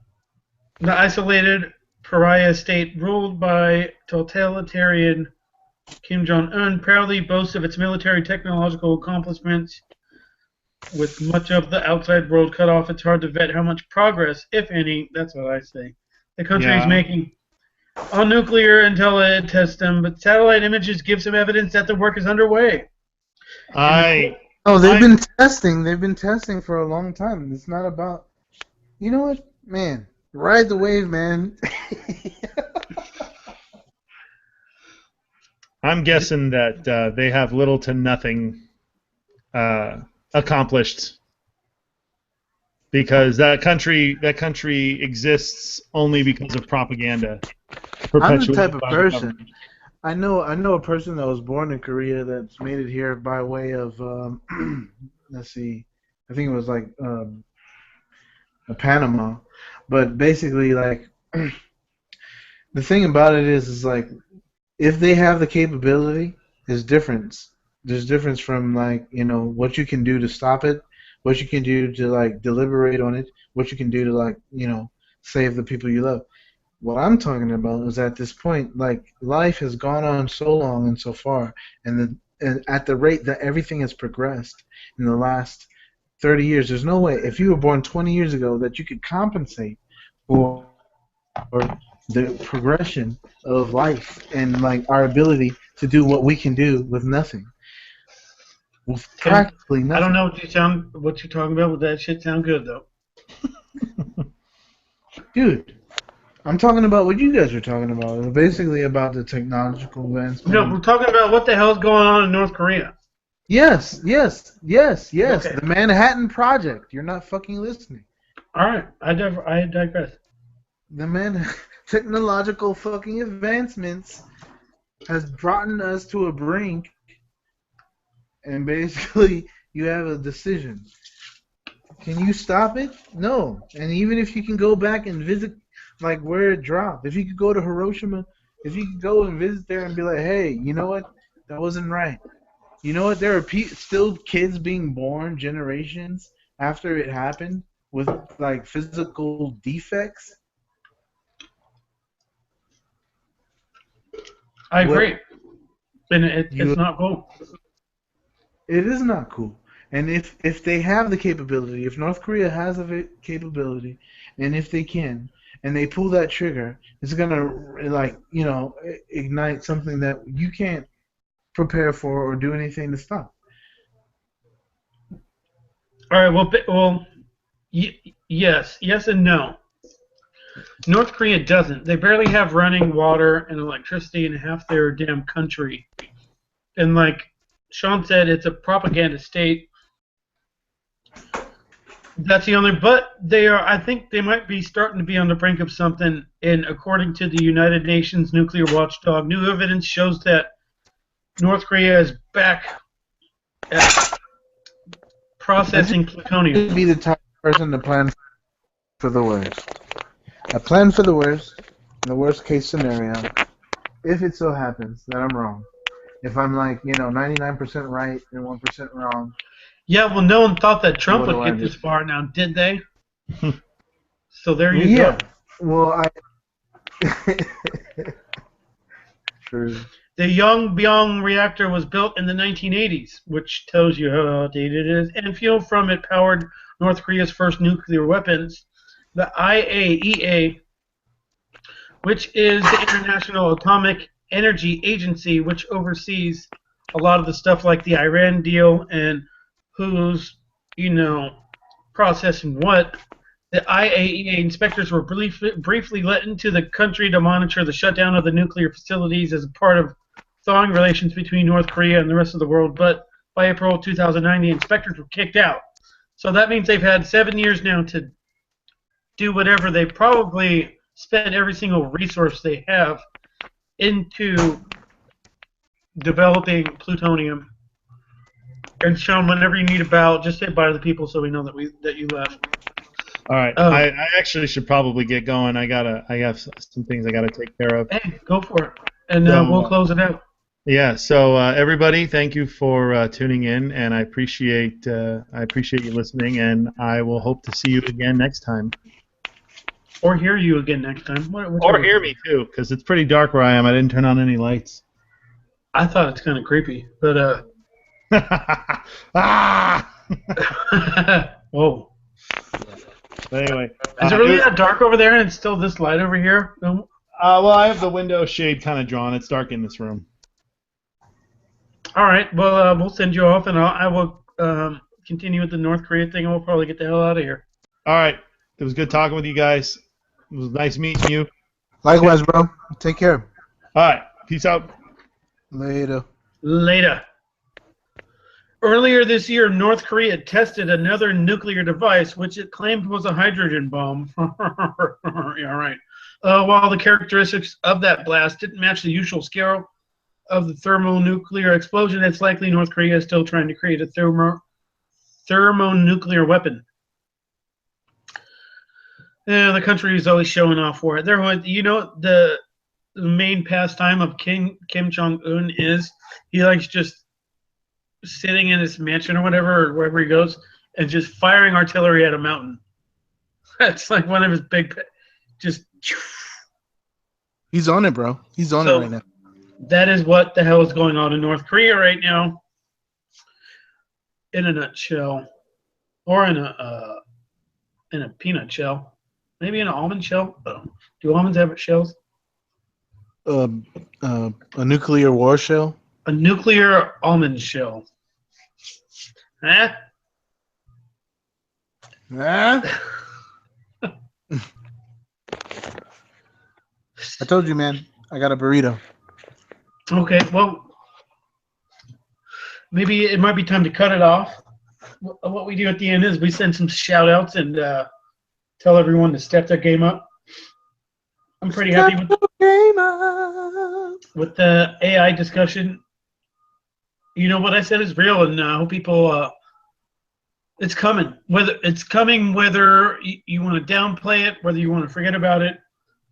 Speaker 1: isolated pariah state ruled by totalitarian Kim Jong-un proudly boasts of its military technological accomplishments. With much of the outside world cut off, it's hard to vet how much progress, if any, that's what I say, the country is making on nuclear until it tests them. But satellite images give some evidence that the work is underway.
Speaker 4: They've been testing. They've been testing for a long time. It's not about. You know what, man? Ride the wave, man.
Speaker 3: I'm guessing that they have little to nothing accomplished because that country exists only because of propaganda.
Speaker 2: I'm the type of person. I know a person that was born in Korea that's made it here by way of let's see, I think it was like Panama, but basically like the thing about it is like if they have the capability, there's difference. There's difference from like what you can do to stop it, what you can do to like deliberate on it, what you can do to like save the people you love. What I'm talking about is at this point, like life has gone on so long and so far, and at the rate that everything has progressed in the last 30 years, there's no way if you were born 20 years ago that you could compensate for the progression of life and like our ability to do what we can do with nothing, with practically nothing.
Speaker 1: I don't know what you're talking about, but that shit sound good though.
Speaker 2: Dude. I'm talking about what you guys were talking about. Basically about the technological advancement.
Speaker 1: No, we're talking about what the hell's going on in North Korea.
Speaker 2: Yes.
Speaker 1: Okay.
Speaker 2: The Manhattan Project. You're not fucking listening.
Speaker 1: All right, I digress.
Speaker 2: The technological fucking advancements has brought us to a brink, and basically you have a decision. Can you stop it? No. And even if you can go back and visit like where it dropped. If you could go to Hiroshima, if you could go and visit there and be like, hey, you know what? That wasn't right. You know what? There are still kids being born generations after it happened with like physical defects.
Speaker 1: I
Speaker 4: What
Speaker 1: agree. And
Speaker 4: you
Speaker 1: it's not cool.
Speaker 4: It is not cool. And if they have the capability, if North Korea has the capability, and if they can, and they pull that trigger, it's gonna like ignite something that you can't prepare for or do anything to stop.
Speaker 1: All right. Well, yes and no. North Korea doesn't. They barely have running water and electricity in half their damn country. And like Sean said, it's a propaganda state. That's the only. But they are. I think they might be starting to be on the brink of something. And according to the United Nations nuclear watchdog, new evidence shows that North Korea is back at
Speaker 4: I just
Speaker 1: processing plutonium.
Speaker 4: be the type of person to plan for the worst. I plan for the worst, in the worst case scenario, if it so happens that I'm wrong. If I'm like, 99% right and 1% wrong,
Speaker 1: Yeah, well, no one thought that Trump
Speaker 4: what
Speaker 1: would
Speaker 4: do I
Speaker 1: get
Speaker 4: do?
Speaker 1: this far. Now, did they? So there you
Speaker 4: Yeah.
Speaker 1: go.
Speaker 4: Well, True.
Speaker 1: The Yongbyon reactor was built in the 1980s, which tells you how outdated it is, and fuel from it powered North Korea's first nuclear weapons. The IAEA, which is the International Atomic Energy Agency, which oversees a lot of the stuff like the Iran deal and who's, processing what. The IAEA inspectors were briefly let into the country to monitor the shutdown of the nuclear facilities as a part of thawing relations between North Korea and the rest of the world. But by April 2009, the inspectors were kicked out. So that means they've had 7 years now to do whatever. They probably spent every single resource they have into developing plutonium. And Sean, whenever you need a bow, just say bye to the people so we know that you left.
Speaker 3: All right.
Speaker 1: Oh.
Speaker 3: I actually should probably get going. I have some things I gotta take care of.
Speaker 1: Hey, go for it, and
Speaker 3: So,
Speaker 1: we'll close it out.
Speaker 3: Yeah. So everybody, thank you for tuning in, and I appreciate you listening, and I will hope to see you again next time.
Speaker 1: Or hear you again next time.
Speaker 3: Or hear me too, because it's pretty dark where I am. I didn't turn on any lights.
Speaker 1: I thought it's kind of creepy, but
Speaker 3: Ah!
Speaker 1: Whoa.
Speaker 3: But anyway,
Speaker 1: Is it really that dark over there and it's still this light over here?
Speaker 3: well, I have the window shade kind of drawn. It's dark in this room.
Speaker 1: All right. Well, we'll send you off, and I will continue with the North Korea thing, and we'll probably get the hell out of here.
Speaker 3: All right. It was good talking with you guys. It was nice meeting you.
Speaker 2: Likewise, bro. Take care.
Speaker 3: All right. Peace out.
Speaker 2: Later.
Speaker 1: Later. Earlier this year, North Korea tested another nuclear device, which it claimed was a hydrogen bomb. Yeah, right. While the characteristics of that blast didn't match the usual scale of the thermonuclear explosion, it's likely North Korea is still trying to create a thermonuclear weapon. Yeah, the country is always showing off for it. The main pastime of Kim Jong-un is he likes just sitting in his mansion or whatever, or wherever he goes, and just firing artillery at a mountain. That's like one of his big, just.
Speaker 2: He's on it, bro. He's on it right now.
Speaker 1: That is what the hell is going on in North Korea right now. In a nutshell, or in a peanut shell, maybe in an almond shell. Do almonds have shells?
Speaker 2: A nuclear war shell.
Speaker 1: A nuclear almond shell. Huh?
Speaker 2: Ah. I told you, man. I got a burrito.
Speaker 1: Okay, well, maybe it might be time to cut it off. What we do at the end is we send some shout outs and tell everyone to step their game up. I'm pretty happy with the AI discussion. You know, what I said is real, and I hope people, it's coming. Whether you want to downplay it, whether you want to forget about it,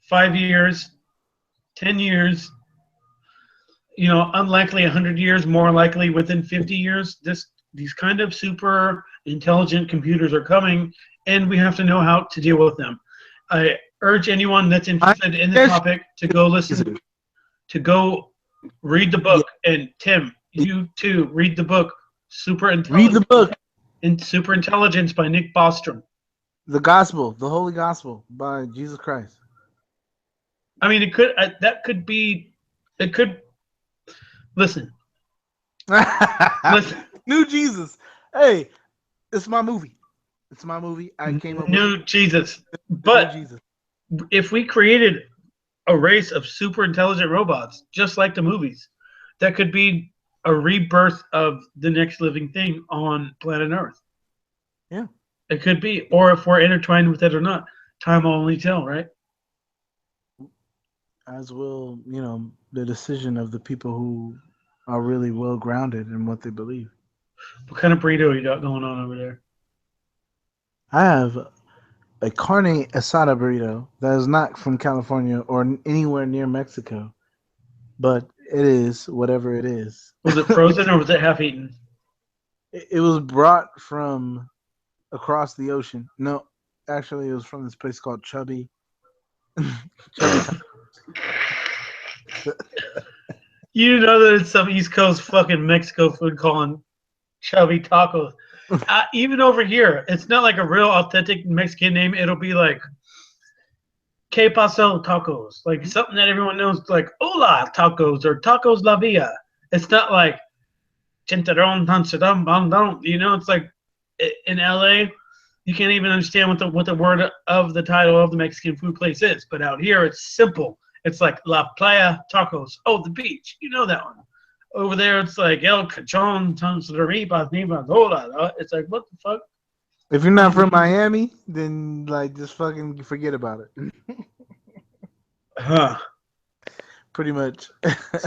Speaker 1: 5 years, 10 years, unlikely 100 years, more likely within 50 years, these kind of super intelligent computers are coming, and we have to know how to deal with them. I urge anyone that's interested in the topic to go listen, to go Read the book, and Tim, you too, read the book.
Speaker 4: Read the book,
Speaker 1: Super Intelligence by Nick Bostrom.
Speaker 4: the gospel, the holy gospel by Jesus Christ.
Speaker 1: I mean, it could that could be. It could listen. Listen.
Speaker 4: New Jesus. Hey, it's my movie. It's my movie. I came up with
Speaker 1: New Jesus.
Speaker 4: New
Speaker 1: But
Speaker 4: Jesus.
Speaker 1: if we created a race of super intelligent robots, just like the movies, that could be a rebirth of the next living thing on planet Earth.
Speaker 4: Yeah.
Speaker 1: It could be, or if we're intertwined with it or not, time will only tell, right?
Speaker 4: As will, the decision of the people who are really well grounded in what they believe.
Speaker 1: What kind of burrito you got going on over there?
Speaker 4: I have a carne asada burrito that is not from California or anywhere near Mexico, but it is whatever it is.
Speaker 1: Was it frozen or was it half eaten?
Speaker 4: It was brought from across the ocean. No, actually, it was from this place called Chubby. Chubby.
Speaker 1: You know that it's some East Coast fucking Mexico food calling chubby tacos. Even over here, it's not like a real authentic Mexican name. It'll be like Que Paso Tacos, like something that everyone knows, like Hola Tacos or Tacos La Villa. It's not like Chintaron Tanchadam Bandon. It's like in LA, you can't even understand what the word of the title of the Mexican food place is. But out here, it's simple. It's like La Playa Tacos. Oh, the beach. You know that one. Over there, it's like El Cachon, Hola. It's like, what the fuck?
Speaker 4: If you're not from Miami, then just fucking forget about it.
Speaker 1: Huh.
Speaker 4: Pretty much.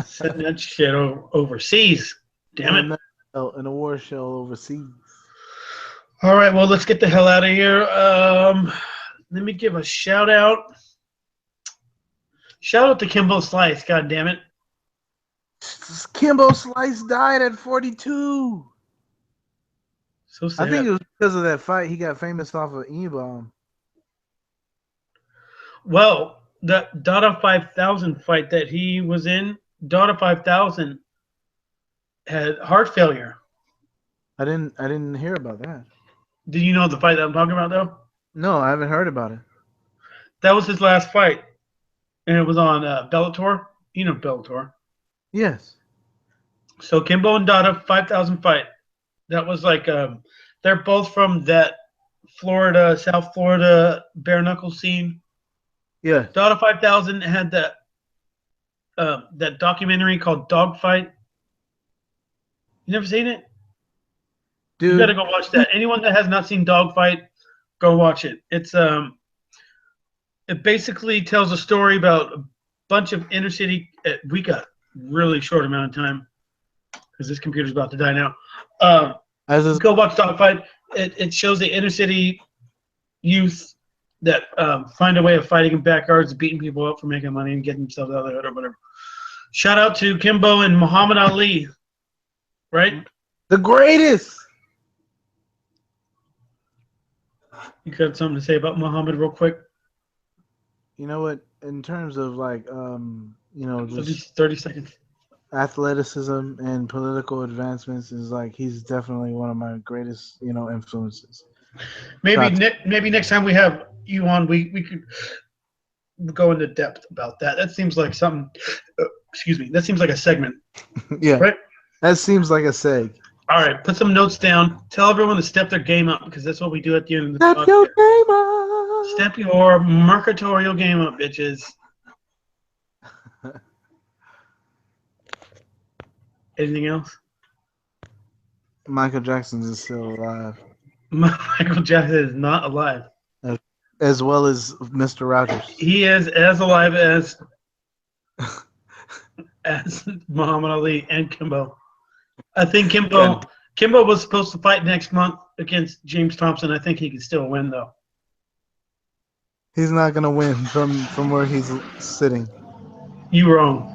Speaker 1: Send that shit overseas. Damn it.
Speaker 4: In a war shell overseas.
Speaker 1: All right, well, let's get the hell out of here. Let me give a shout out. Shout out to Kimbo Slice, god damn it.
Speaker 4: Kimbo Slice died at 42.
Speaker 1: So sad.
Speaker 4: I think it was because of that fight. He got famous off of E-Bomb.
Speaker 1: Well, the Dada 5000 fight that he was in, Dada 5000 had heart failure.
Speaker 4: I didn't hear about that.
Speaker 1: Did you know the fight that I'm talking about, though?
Speaker 4: No, I haven't heard about it.
Speaker 1: That was his last fight, and it was on Bellator. You know Bellator.
Speaker 4: Yes.
Speaker 1: So Kimbo and Dada 5000 fight. That was like they're both from that Florida, South Florida bare knuckle scene.
Speaker 4: Yeah.
Speaker 1: Dada 5000 had that documentary called Dogfight. You never seen it?
Speaker 4: Dude,
Speaker 1: you got to go watch that. Anyone that has not seen Dogfight, go watch it. It basically tells a story about a bunch of inner city. We got really short amount of time because this computer's about to die now. Go watch Dogfight. It shows the inner city youth that find a way of fighting in backyards, beating people up for making money and getting themselves out of the hood or whatever. Shout out to Kimbo and Muhammad Ali, right?
Speaker 4: The greatest.
Speaker 1: You got something to say about Muhammad real quick?
Speaker 4: You know what? In terms of just
Speaker 1: 30 seconds.
Speaker 4: Athleticism and political advancements is he's definitely one of my greatest, influences.
Speaker 1: Maybe next time we have you on, we could go into depth about that. That seems like something. Excuse me. That seems like a segment.
Speaker 4: Yeah.
Speaker 1: Right.
Speaker 4: That seems like a seg.
Speaker 1: All right. Put some notes down. Tell everyone to step their game up because that's what we do at the end of the
Speaker 4: Step
Speaker 1: podcast.
Speaker 4: your game up.
Speaker 1: Step your mercatorial game up, bitches. Anything else?
Speaker 4: Michael Jackson is still alive.
Speaker 1: Michael Jackson is not alive.
Speaker 4: As well as Mr. Rogers.
Speaker 1: He is as alive as Muhammad Ali and Kimbo. I think Kimbo was supposed to fight next month against James Thompson. I think he can still win, though.
Speaker 4: He's not going to win from where he's sitting.
Speaker 1: You wrong.